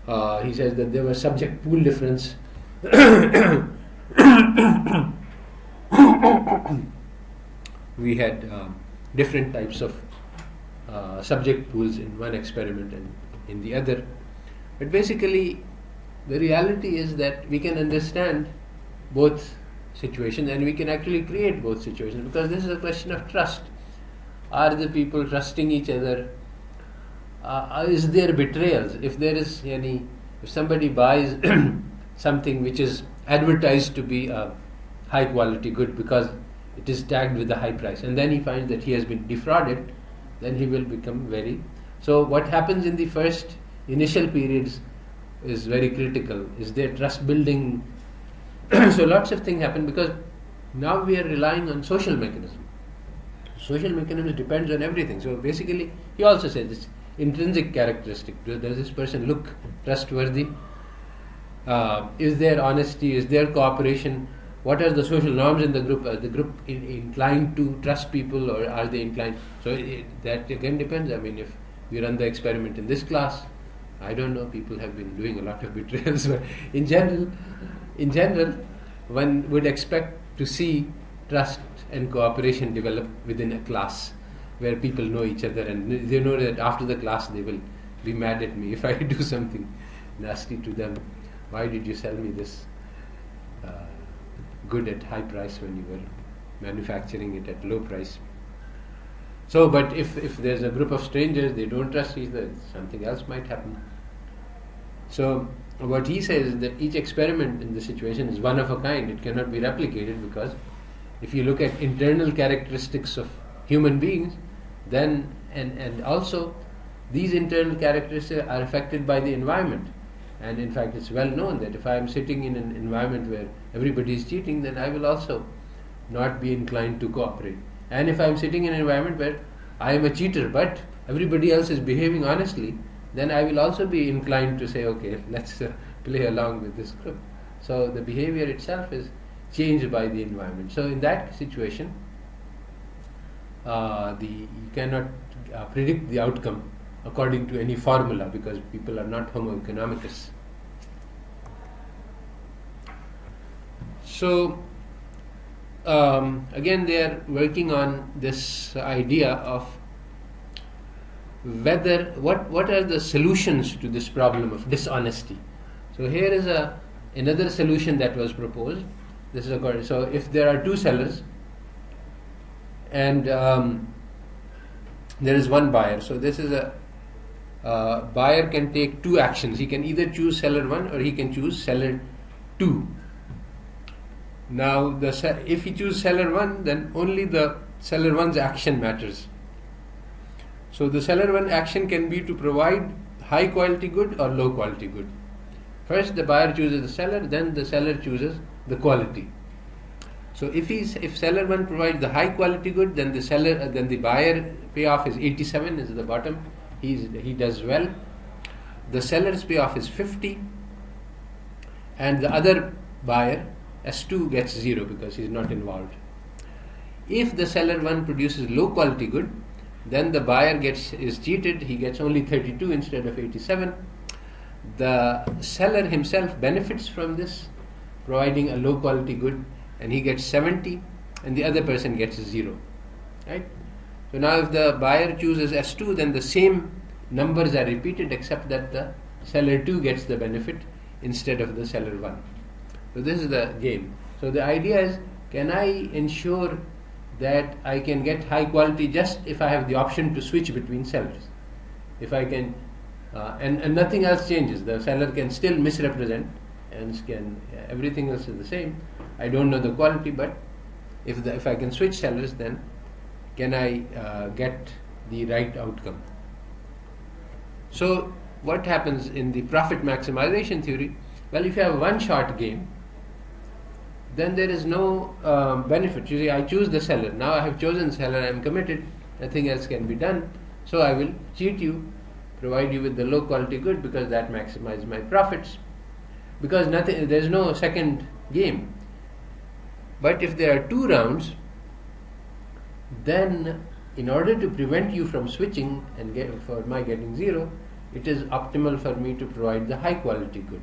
He says that there was subject pool difference. We had different types of subject pools in one experiment and in the other. But basically, the reality is that we can understand both situations and we can actually create both situations, because this is a question of trust. Are the people trusting each other? Is there betrayals? If there is any, if somebody buys something which is advertised to be a high quality good because it is tagged with a high price, and then he finds that he has been defrauded, then he will become very... So what happens in the first initial periods is very critical. Is there trust building? So lots of things happen because now we are relying on social mechanism. Social mechanism depends on everything. So basically, he also said this intrinsic characteristic. Does this person look trustworthy? Is there honesty? Is there cooperation? What are the social norms in the group? Are the group inclined to trust people, or are they inclined? So that again depends. I mean, if we run the experiment in this class, I don't know, people have been doing a lot of betrayals, but in general, one would expect to see trust and cooperation develop within a class where people know each other and they know that after the class they will be mad at me if I do something nasty to them. Why did you sell me this good at high price when you were manufacturing it at low price? So, but if there's a group of strangers, they don't trust each other, something else might happen. So, what he says is that each experiment in this situation is one of a kind. It cannot be replicated, because if you look at internal characteristics of human beings, then and also these internal characteristics are affected by the environment. And in fact, it's well known that if I am sitting in an environment where everybody is cheating, then I will also not be inclined to cooperate. And if I am sitting in an environment where I am a cheater but everybody else is behaving honestly, then I will also be inclined to say, okay, let's play along with this group. So the behavior itself is changed by the environment. So in that situation, you cannot predict the outcome according to any formula, because people are not homo economicus. So again, they are working on this idea of whether what are the solutions to this problem of dishonesty. So here is another solution that was proposed. This is according. So if there are two sellers and there is one buyer, so this is a buyer can take two actions. He can either choose seller 1 or he can choose seller 2. Now, if he chooses seller 1, then only the seller 1's action matters. So the seller 1 action can be to provide high quality good or low quality good. First the buyer chooses the seller, then the seller chooses the quality. So if seller 1 provides the high quality good, then the buyer payoff is 87, is the bottom. He does well. The seller's payoff is 50, and the other buyer, S2, gets 0 because he is not involved. If the seller 1 produces low quality good, then the buyer is cheated. He gets only 32 instead of 87. The seller himself benefits from this, providing a low quality good, and he gets 70, and the other person gets 0. Right? So now if the buyer chooses S2, then the same numbers are repeated, except that the seller 2 gets the benefit instead of the seller 1. So this is the game. So the idea is, can I ensure that I can get high quality just if I have the option to switch between sellers? If I can, and nothing else changes. The seller can still misrepresent, and everything else is the same. I don't know the quality, but if I can switch sellers, then can I get the right outcome? So what happens in the profit maximization theory? Well, if you have a one-shot game, then there is no benefit. You see, I choose the seller. Now I have chosen the seller, I am committed, nothing else can be done. So I will cheat you, provide you with the low quality good, because that maximizes my profits. Because there is no second game. But if there are 2 rounds, then in order to prevent you from switching and for my getting 0, it is optimal for me to provide the high quality good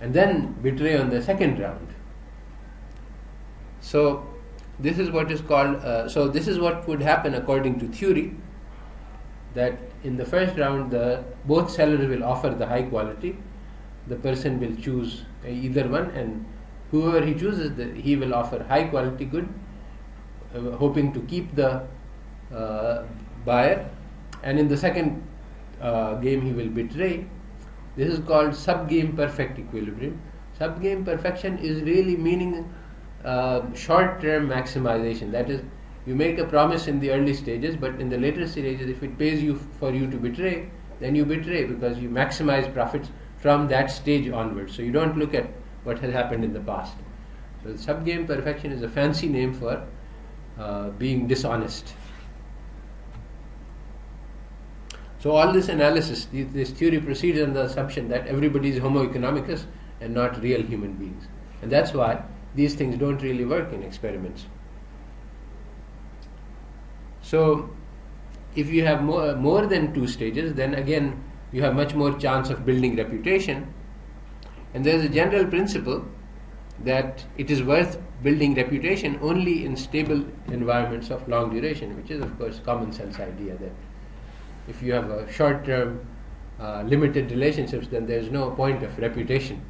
and then betray on the second round. So this is what is called, so this is what would happen according to theory. that in the first round both sellers will offer the high quality. The person will choose either one, and whoever he chooses, he will offer high quality good, hoping to keep the buyer, and in the second game he will betray. This is called sub-game perfect equilibrium. Sub-game perfection is really meaning short-term maximization. That is, you make a promise in the early stages, but in the later stages, if it pays you for you to betray, then you betray because you maximize profits from that stage onwards. So you don't look at what has happened in the past. So sub-game perfection is a fancy name for being dishonest. So all this analysis, this theory proceeds on the assumption that everybody is homo economicus and not real human beings. And that's why these things don't really work in experiments. So if you have more than two stages, then again you have much more chance of building reputation. And there's a general principle that it is worth building reputation only in stable environments of long duration, which is of course common sense idea that if you have a short-term limited relationships, then there's no point of reputation.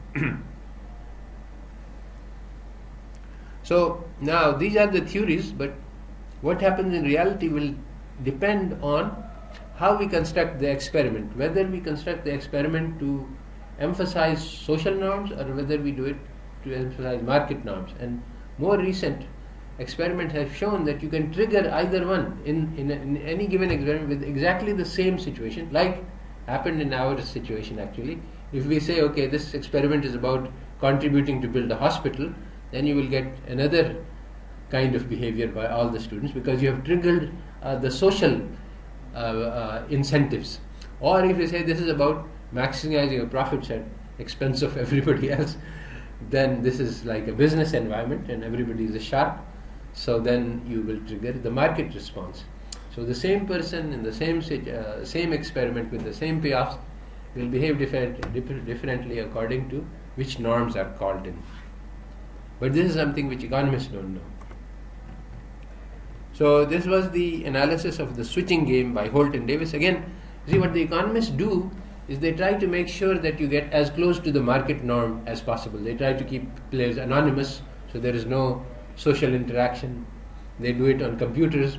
So now these are the theories, but what happens in reality will depend on how we construct the experiment, whether we construct the experiment to emphasize social norms or whether we do it to emphasize market norms. And more recent experiments have shown that you can trigger either one in any given experiment with exactly the same situation, like happened in our situation actually. If we say, okay, this experiment is about contributing to build a hospital, then you will get another kind of behavior by all the students because you have triggered the social incentives. Or if you say this is about maximizing your profits at expense of everybody else, then this is like a business environment and everybody is a shark. So then you will trigger the market response. So the same person in the same experiment with the same payoffs will behave differently according to which norms are called in. But this is something which economists don't know. So this was the analysis of the switching game by Holt and Davis. Again, see what the economists do is they try to make sure that you get as close to the market norm as possible. They try to keep players anonymous so there is no social interaction. They do it on computers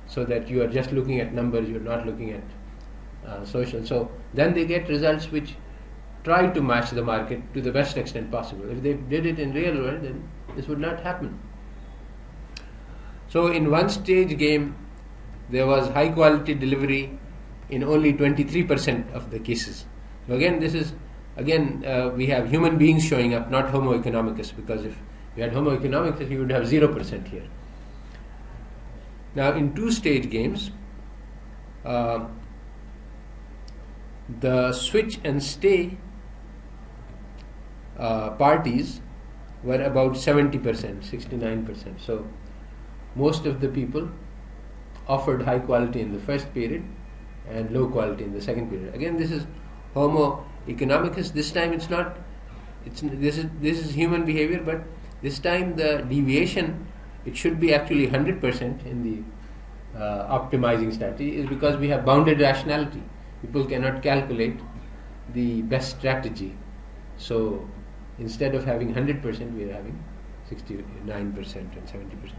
so that you are just looking at numbers, you are not looking at social. So then they get results which try to match the market to the best extent possible. If they did it in real world, then this would not happen. So in one stage game, there was high quality delivery in only 23% of the cases. So again, we have human beings showing up, not homo economicus, because if you had homo economicus, you would have 0% here. Now in two-stage games, the switch and stay parties were about 70%, 69%. So most of the people offered high quality in the first period and low quality in the second period. Again, this is homo economicus. This time it's not. This is human behavior, but this time the deviation, it should be actually 100% in the optimizing strategy, is because we have bounded rationality. People cannot calculate the best strategy. So instead of having 100%, we are having 69% and 70%.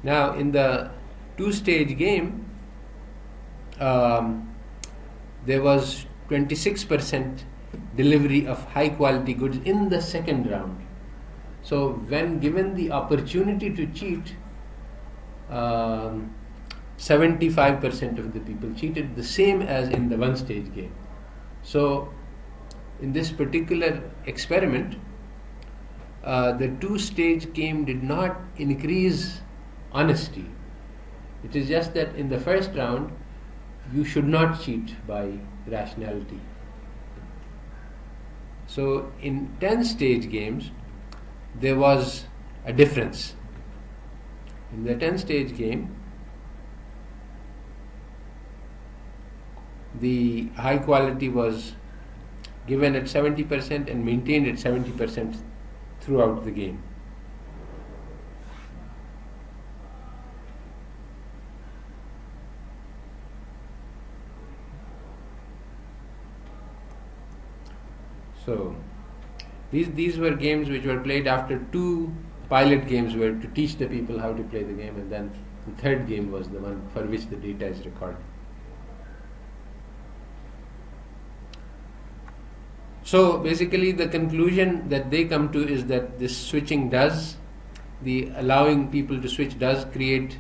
Now in the two-stage game, there was 26% delivery of high quality goods in the second round. So when given the opportunity to cheat, 75% of the people cheated, the same as in the one-stage game. So in this particular experiment, the two-stage game did not increase honesty. It is just that in the first round, you should not cheat by rationality. So in 10-stage games, there was a difference. In the 10-stage game, the high quality was given at 70% and maintained at 70% throughout the game. So these were games which were played after 2 pilot games were to teach the people how to play the game, and then the third game was the one for which the data is recorded. So basically the conclusion that they come to is that this switching the allowing people to switch does create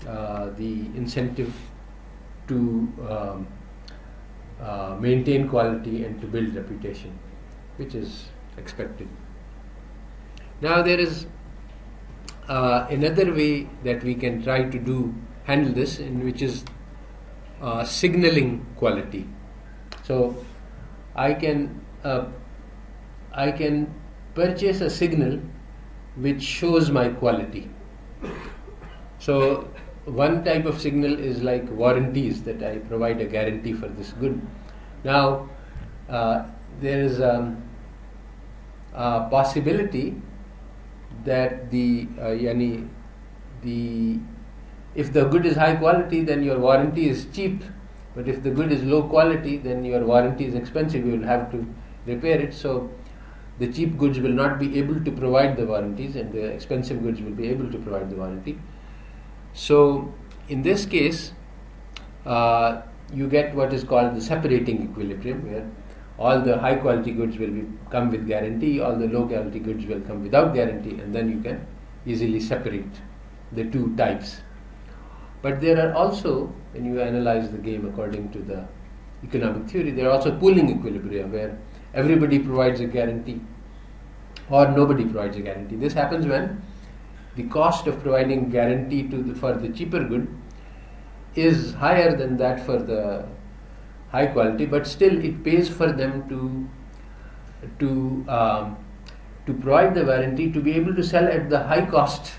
the incentive to maintain quality and to build reputation, which is expected. Now there is another way that we can try to handle this, in which is signaling quality. So I can purchase a signal which shows my quality. So one type of signal is like warranties, that I provide a guarantee for this good. Now there is a possibility that if the good is high quality, then your warranty is cheap, but if the good is low quality, then your warranty is expensive. You will have to repair it. So the cheap goods will not be able to provide the warranties, and the expensive goods will be able to provide the warranty. So in this case, you get what is called the separating equilibrium, where all the high quality goods will come with guarantee, all the low quality goods will come without guarantee, and then you can easily separate the two types. But there are also, when you analyze the game according to the economic theory, there are also pooling equilibria, where everybody provides a guarantee or nobody provides a guarantee. This happens when the cost of providing guarantee for the cheaper good is higher than that for the high quality, but still it pays for them to provide the warranty to be able to sell at the high cost.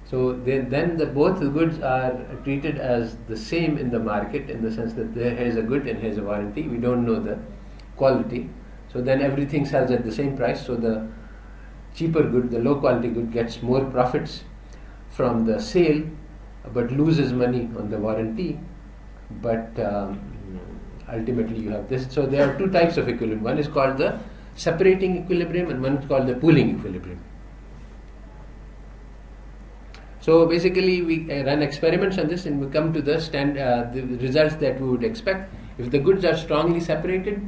So then both the goods are treated as the same in the market, in the sense that here is a good and here is a warranty. We don't know the quality. So then everything sells at the same price. So the cheaper good, the low quality good, gets more profits from the sale, but loses money on the warranty. But ultimately you have this. So there are two types of equilibrium. One is called the separating equilibrium, and one is called the pooling equilibrium. So basically we run experiments on this, and we come to the results that we would expect. If the goods are strongly separated,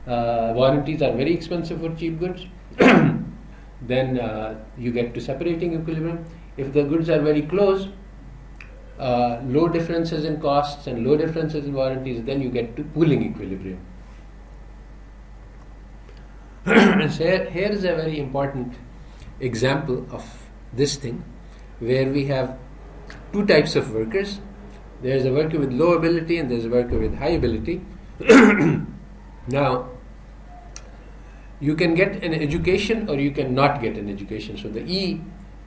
warranties are very expensive for cheap goods, then you get to separating equilibrium. If the goods are very close, low differences in costs and low differences in warranties, then you get to pooling equilibrium. So here is a very important example of this thing, where we have two types of workers. There is a worker with low ability and there is a worker with high ability. Now, you can get an education or you can not get an education. So the E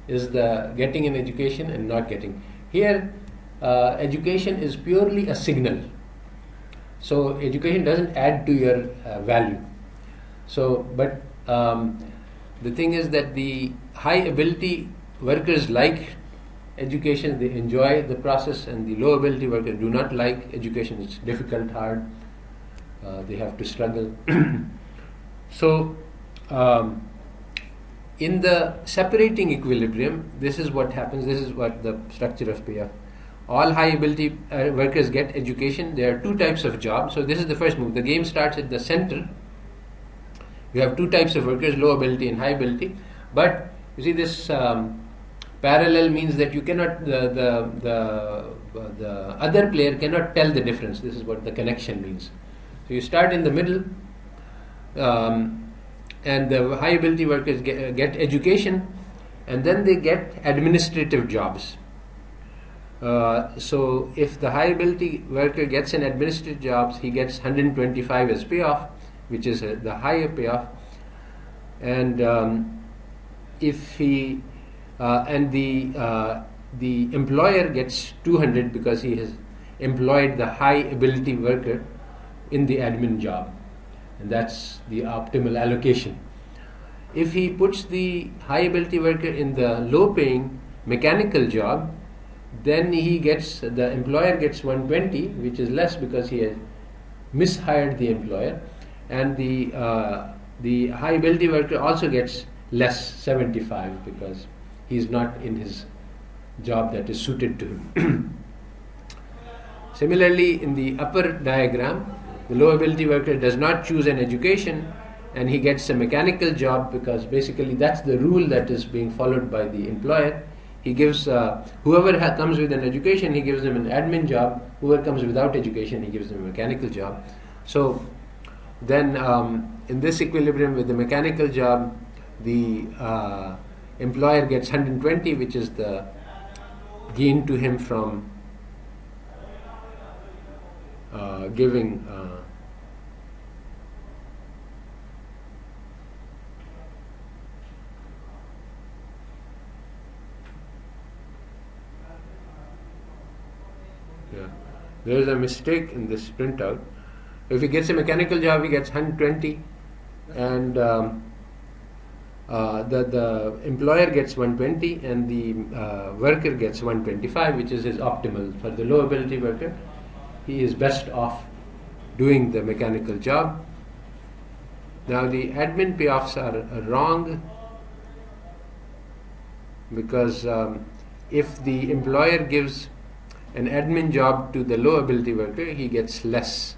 is the getting an education and not getting. Here, education is purely a signal. So education doesn't add to your value. So, but the thing is that the high ability workers like education, they enjoy the process, and the low ability workers do not like education. It's difficult, hard, they have to struggle. So in the separating equilibrium, this is what happens, this is what the structure of payoff. All high ability workers get education. There are two types of jobs. So this is the first move. The game starts at the center. You have two types of workers, low ability and high ability. But you see, this parallel means that you cannot, the other player cannot tell the difference. This is what the connection means. So you start in the middle, and the high ability workers get education, and then they get administrative jobs. So if the high ability worker gets an administrative jobs, he gets 125 as payoff, which is the higher payoff. And if he and the employer gets 200 because he has employed the high ability worker in the admin job, and that's the optimal allocation. If he puts the high ability worker in the low paying mechanical job, then the employer gets 120, which is less because he has mishired the employer, and the the high ability worker also gets less 75 because he's not in his job that is suited to him. Similarly, in the upper diagram, the low ability worker does not choose an education and he gets a mechanical job because basically that's the rule that is being followed by the employer. He gives whoever comes with an education, he gives them an admin job. Whoever comes without education, he gives them a mechanical job. So then in this equilibrium with the mechanical job, the employer gets 120, which is the gain to him from giving there is a mistake in this printout. If he gets a mechanical job, he gets 120, and the employer gets 120, and the worker gets 125, which is his optimal. For the low ability worker, he is best off doing the mechanical job. Now the admin payoffs are wrong because if the employer gives an admin job to the low ability worker, he gets less.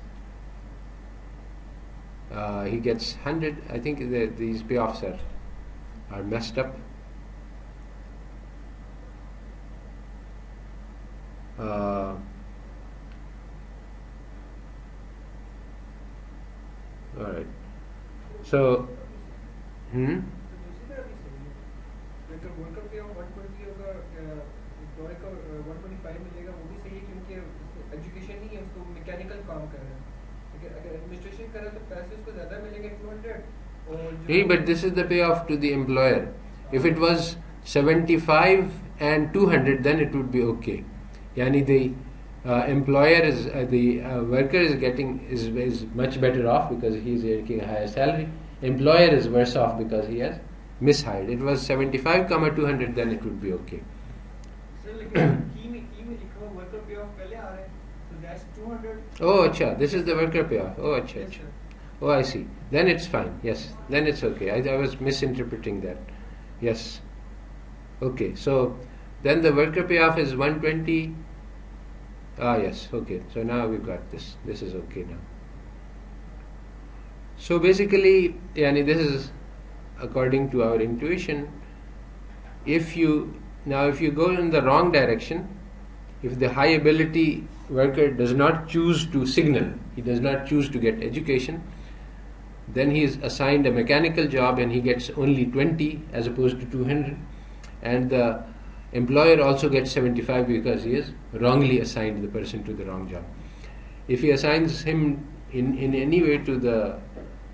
He gets 100. I think these payoffs are messed up. All right. So, education नहीं है उसको mechanical काम कर रहा है अगर administration कर रहा है तो पैसे उसको ज़्यादा मिलेंगे 200 hey, but this is the payoff to the employer. If it was 75 and 200, then it would be okay. Yani the employer is the worker is getting is much better off because he is getting a higher salary. Employer is worse off because he has mishired. It was 75, 200, then it would be okay. Oh, acha, this is the worker payoff. Oh, acha, Yes, acha. sir. Oh, I see. Then it's fine. Yes, then it's okay. I was misinterpreting that. Yes. Okay, so then the worker payoff is 120. Ah, yes, okay. So now we've got this. This is okay now. So basically, yani this is according to our intuition. If you go in the wrong direction, if the high ability worker does not choose to signal, he does not choose to get education, then he is assigned a mechanical job and he gets only 20 as opposed to 200, and the employer also gets 75 because he has wrongly assigned the person to the wrong job. If he assigns him in any way to the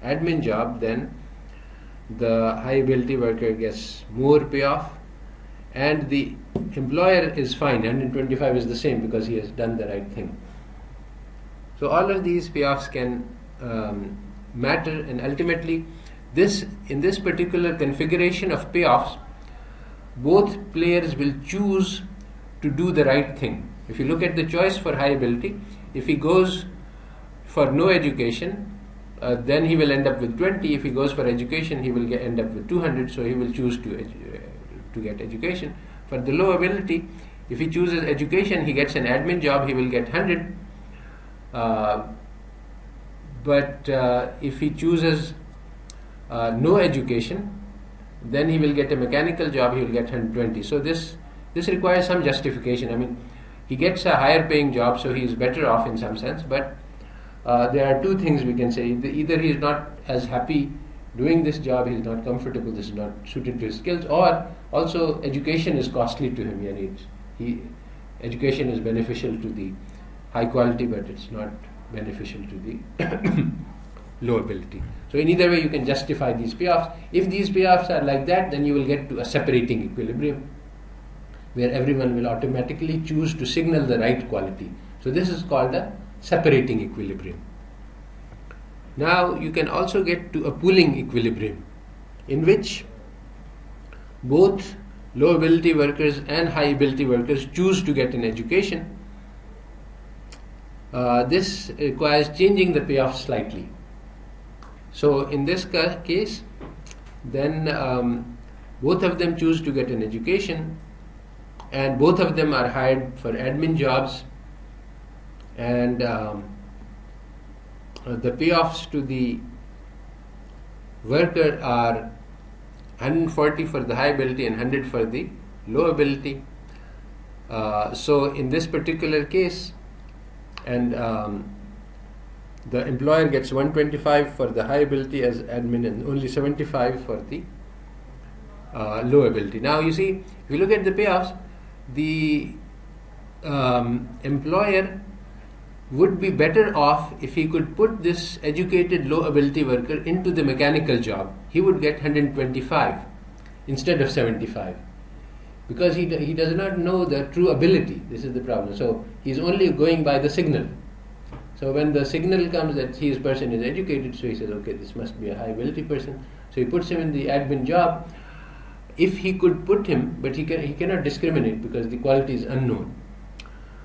admin job, then the high ability worker gets more payoff and the employer is fine. 125 is the same because he has done the right thing. So all of these payoffs can matter, and ultimately in this particular configuration of payoffs, both players will choose to do the right thing. If you look at the choice for high ability, if he goes for no education, then he will end up with 20. If he goes for education, he will end up with 200, so he will choose to get education. For the low ability, if he chooses education, he gets an admin job, he will get 100. But if he chooses no education, then he will get a mechanical job, he will get 120. So this requires some justification. I mean, he gets a higher paying job, so he is better off in some sense, but there are two things we can say. Either he is not as happy doing this job, he is not comfortable, this is not suited to his skills, or also education is costly to him. Education is beneficial to the high quality, but it's not beneficial to the low ability. So in either way you can justify these payoffs. If these payoffs are like that, then you will get to a separating equilibrium where everyone will automatically choose to signal the right quality. So this is called a separating equilibrium. Now you can also get to a pooling equilibrium in which both low ability workers and high ability workers choose to get an education. This requires changing the payoff slightly. So in this case, then both of them choose to get an education, and both of them are hired for admin jobs, and the payoffs to the worker are 140 for the high ability and 100 for the low ability. So in this particular case, and the employer gets 125 for the high ability as admin and only 75 for the low ability. Now you see, if you look at the payoffs, the employer would be better off if he could put this educated low ability worker into the mechanical job. He would get 125 instead of 75, because he does not know the true ability. This is the problem. So he's only going by the signal. So when the signal comes that his person is educated, so he says, okay, this must be a high ability person. So he puts him in the admin job. If he could put him, but he cannot discriminate because the quality is unknown.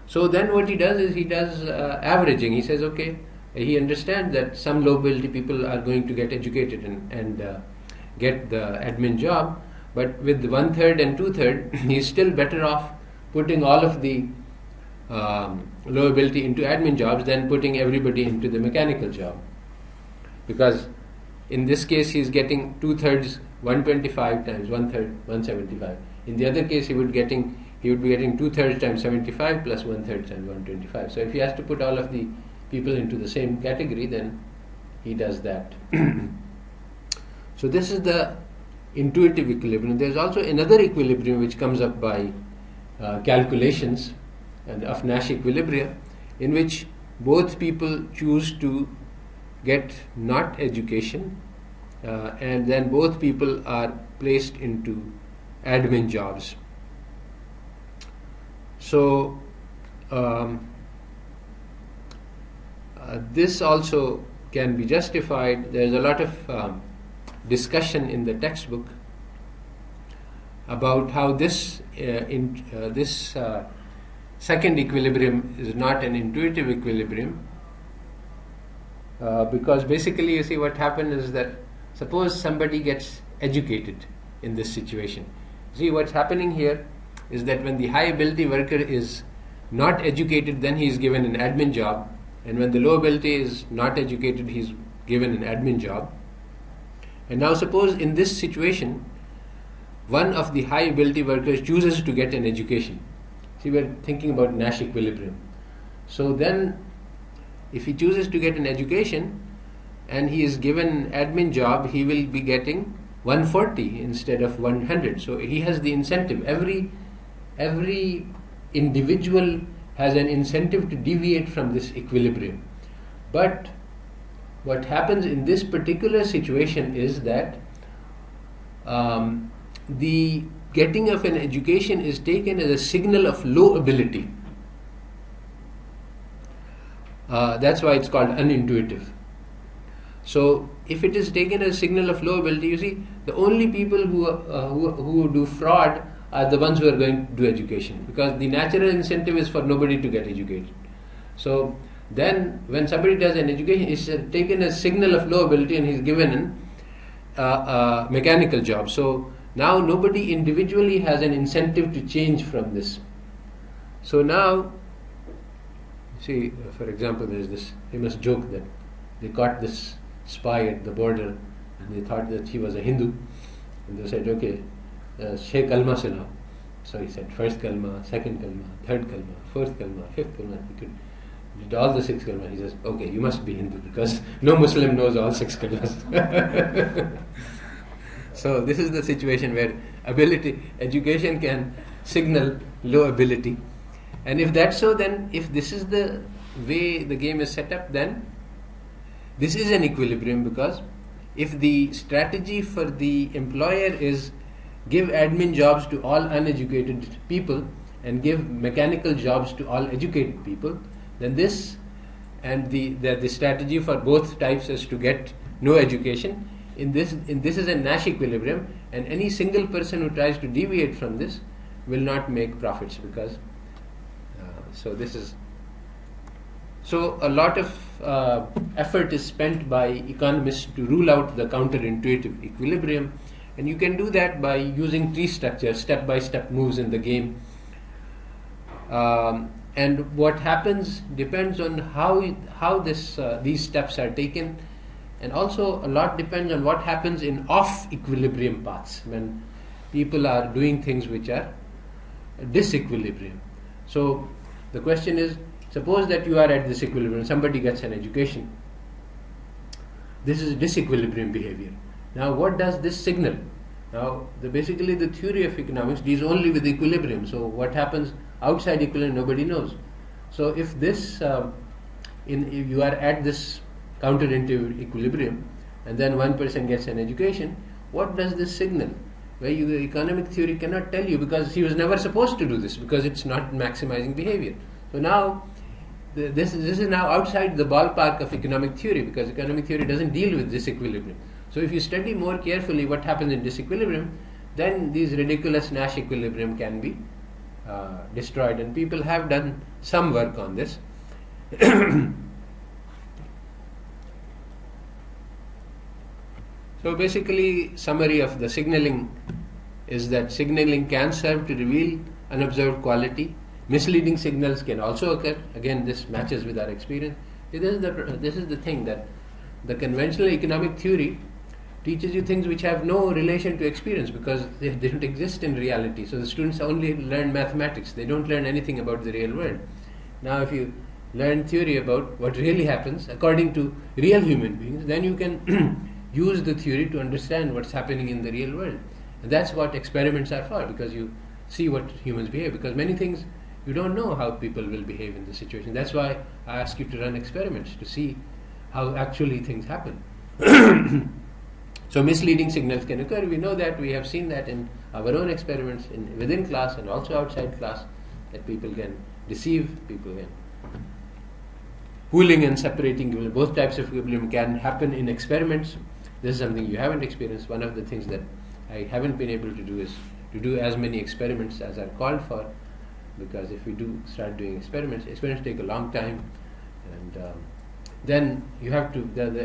So then what he does is he does averaging. He says, okay, he understands that some low ability people are going to get educated and get the admin job, but with 1/3 and 2/3, he's still better off putting all of the low ability into admin jobs than putting everybody into the mechanical job. Because in this case, he's getting 2/3, 125 times 1/3, 175. In the other case, he would be getting 2/3 times 75 plus 1/3 times 125. So if he has to put all of the people into the same category, then he does that. So this is the intuitive equilibrium. There's also another equilibrium which comes up by calculations of Nash equilibria, in which both people choose to get not education, and then both people are placed into admin jobs. So this also can be justified. There is a lot of discussion in the textbook about how this second equilibrium is not an intuitive equilibrium, because basically, you see, what happened is that suppose somebody gets educated in this situation. See, what's happening here is that when the high ability worker is not educated, then he is given an admin job, and when the low ability is not educated, he is given an admin job. And now suppose in this situation, one of the high ability workers chooses to get an education. See, we're thinking about Nash equilibrium. So then, if he chooses to get an education and he is given an admin job, he will be getting 140 instead of 100. So he has the incentive. Every individual has an incentive to deviate from this equilibrium. But what happens in this particular situation is that the getting of an education is taken as a signal of low ability. That's why it's called unintuitive. So if it is taken as a signal of low ability, you see, the only people who do fraud are the ones who are going to do education, because the natural incentive is for nobody to get educated. So then when somebody does an education, it's taken as signal of low ability and he's given a mechanical job. So now nobody individually has an incentive to change from this. So now, see, for example, there is this famous joke that they caught this spy at the border and they thought that he was a Hindu, and they said, okay, Sheh kalma sunao. So he said first kalma, second kalma, third kalma, fourth kalma, fifth kalma. He did all the 6 kalma. He says, okay, you must be Hindu, because no Muslim knows all 6 kalmas. So this is the situation where education can signal low ability. And if that's so, then if this is the way the game is set up, then this is an equilibrium, because if the strategy for the employer is give admin jobs to all uneducated people and give mechanical jobs to all educated people, then this and the strategy for both types is to get no education. In this is a Nash equilibrium, and any single person who tries to deviate from this will not make profits, because so a lot of effort is spent by economists to rule out the counterintuitive equilibrium, and you can do that by using tree structure, step-by-step moves in the game. And what happens depends on how these steps are taken, and also a lot depends on what happens in off-equilibrium paths when people are doing things which are disequilibrium. So the question is, suppose that you are at this equilibrium, somebody gets an education. This is disequilibrium behavior. Now what does this signal? Now basically the theory of economics deals only with equilibrium. So what happens outside equilibrium nobody knows. So if this, if you are at this counterintuitive equilibrium and then one person gets an education, what does this signal? Well, economic theory cannot tell you because he was never supposed to do this because it's not maximizing behavior. So now this is now outside the ballpark of economic theory because economic theory doesn't deal with disequilibrium. So if you study more carefully what happens in disequilibrium, then these ridiculous Nash equilibrium can be destroyed, and people have done some work on this. So basically, summary of the signaling is that signaling can serve to reveal unobserved quality. Misleading signals can also occur. Again, this matches with our experience. This is the thing, that the conventional economic theory teaches you things which have no relation to experience because they don't exist in reality. So the students only learn mathematics. They don't learn anything about the real world. Now if you learn theory about what really happens according to real human beings, then you can use the theory to understand what's happening in the real world. And that's what experiments are for, because you see what humans behave. Because many things you don't know how people will behave in the situation. That's why I ask you to run experiments to see how actually things happen. So misleading signals can occur. We know that. We have seen that in our own experiments within class and also outside class, that people can deceive, people can. Pooling and separating, both types of equilibrium can happen in experiments. This is something you haven't experienced. One of the things that I haven't been able to do is to do as many experiments as are called for, because if we do start doing experiments take a long time, and then you have to,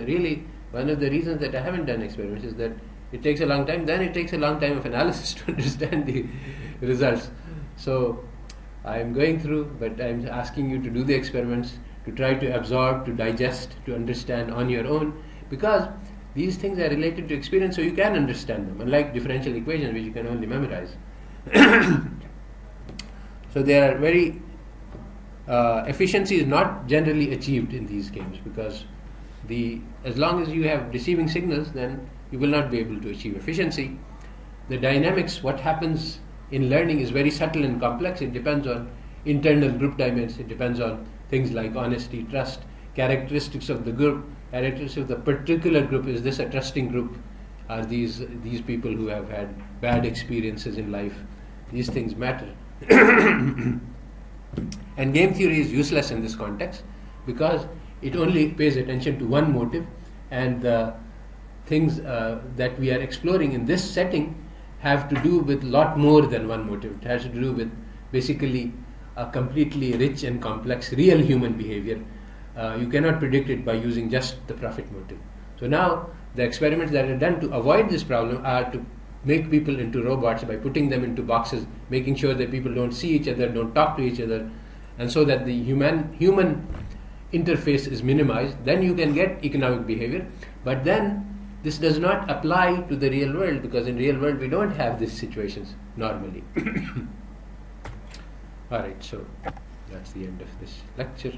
really one of the reasons that I haven't done experiments is that it takes a long time, then it takes a long time of analysis to understand the results. So I'm going through, but I'm asking you to do the experiments, to try to absorb, to digest, to understand on your own, because these things are related to experience, so you can understand them, unlike differential equations which you can only memorize. So there are very efficiency is not generally achieved in these games, because as long as you have deceiving signals, then you will not be able to achieve efficiency. The dynamics, what happens in learning, is very subtle and complex. It depends on internal group dynamics. It depends on things like honesty, trust, characteristics of the group, characteristics of the particular group. Is this a trusting group? Are these people who have had bad experiences in life? These things matter. And game theory is useless in this context because it only pays attention to one motive, and the things that we are exploring in this setting have to do with a lot more than one motive. It has to do with basically a completely rich and complex real human behavior. You cannot predict it by using just the profit motive. So now the experiments that are done to avoid this problem are to make people into robots by putting them into boxes, making sure that people don't see each other, don't talk to each other, and so that the human interface is minimized. Then you can get economic behavior. But then this does not apply to the real world, because in real world we don't have these situations normally. Alright, so that's the end of this lecture.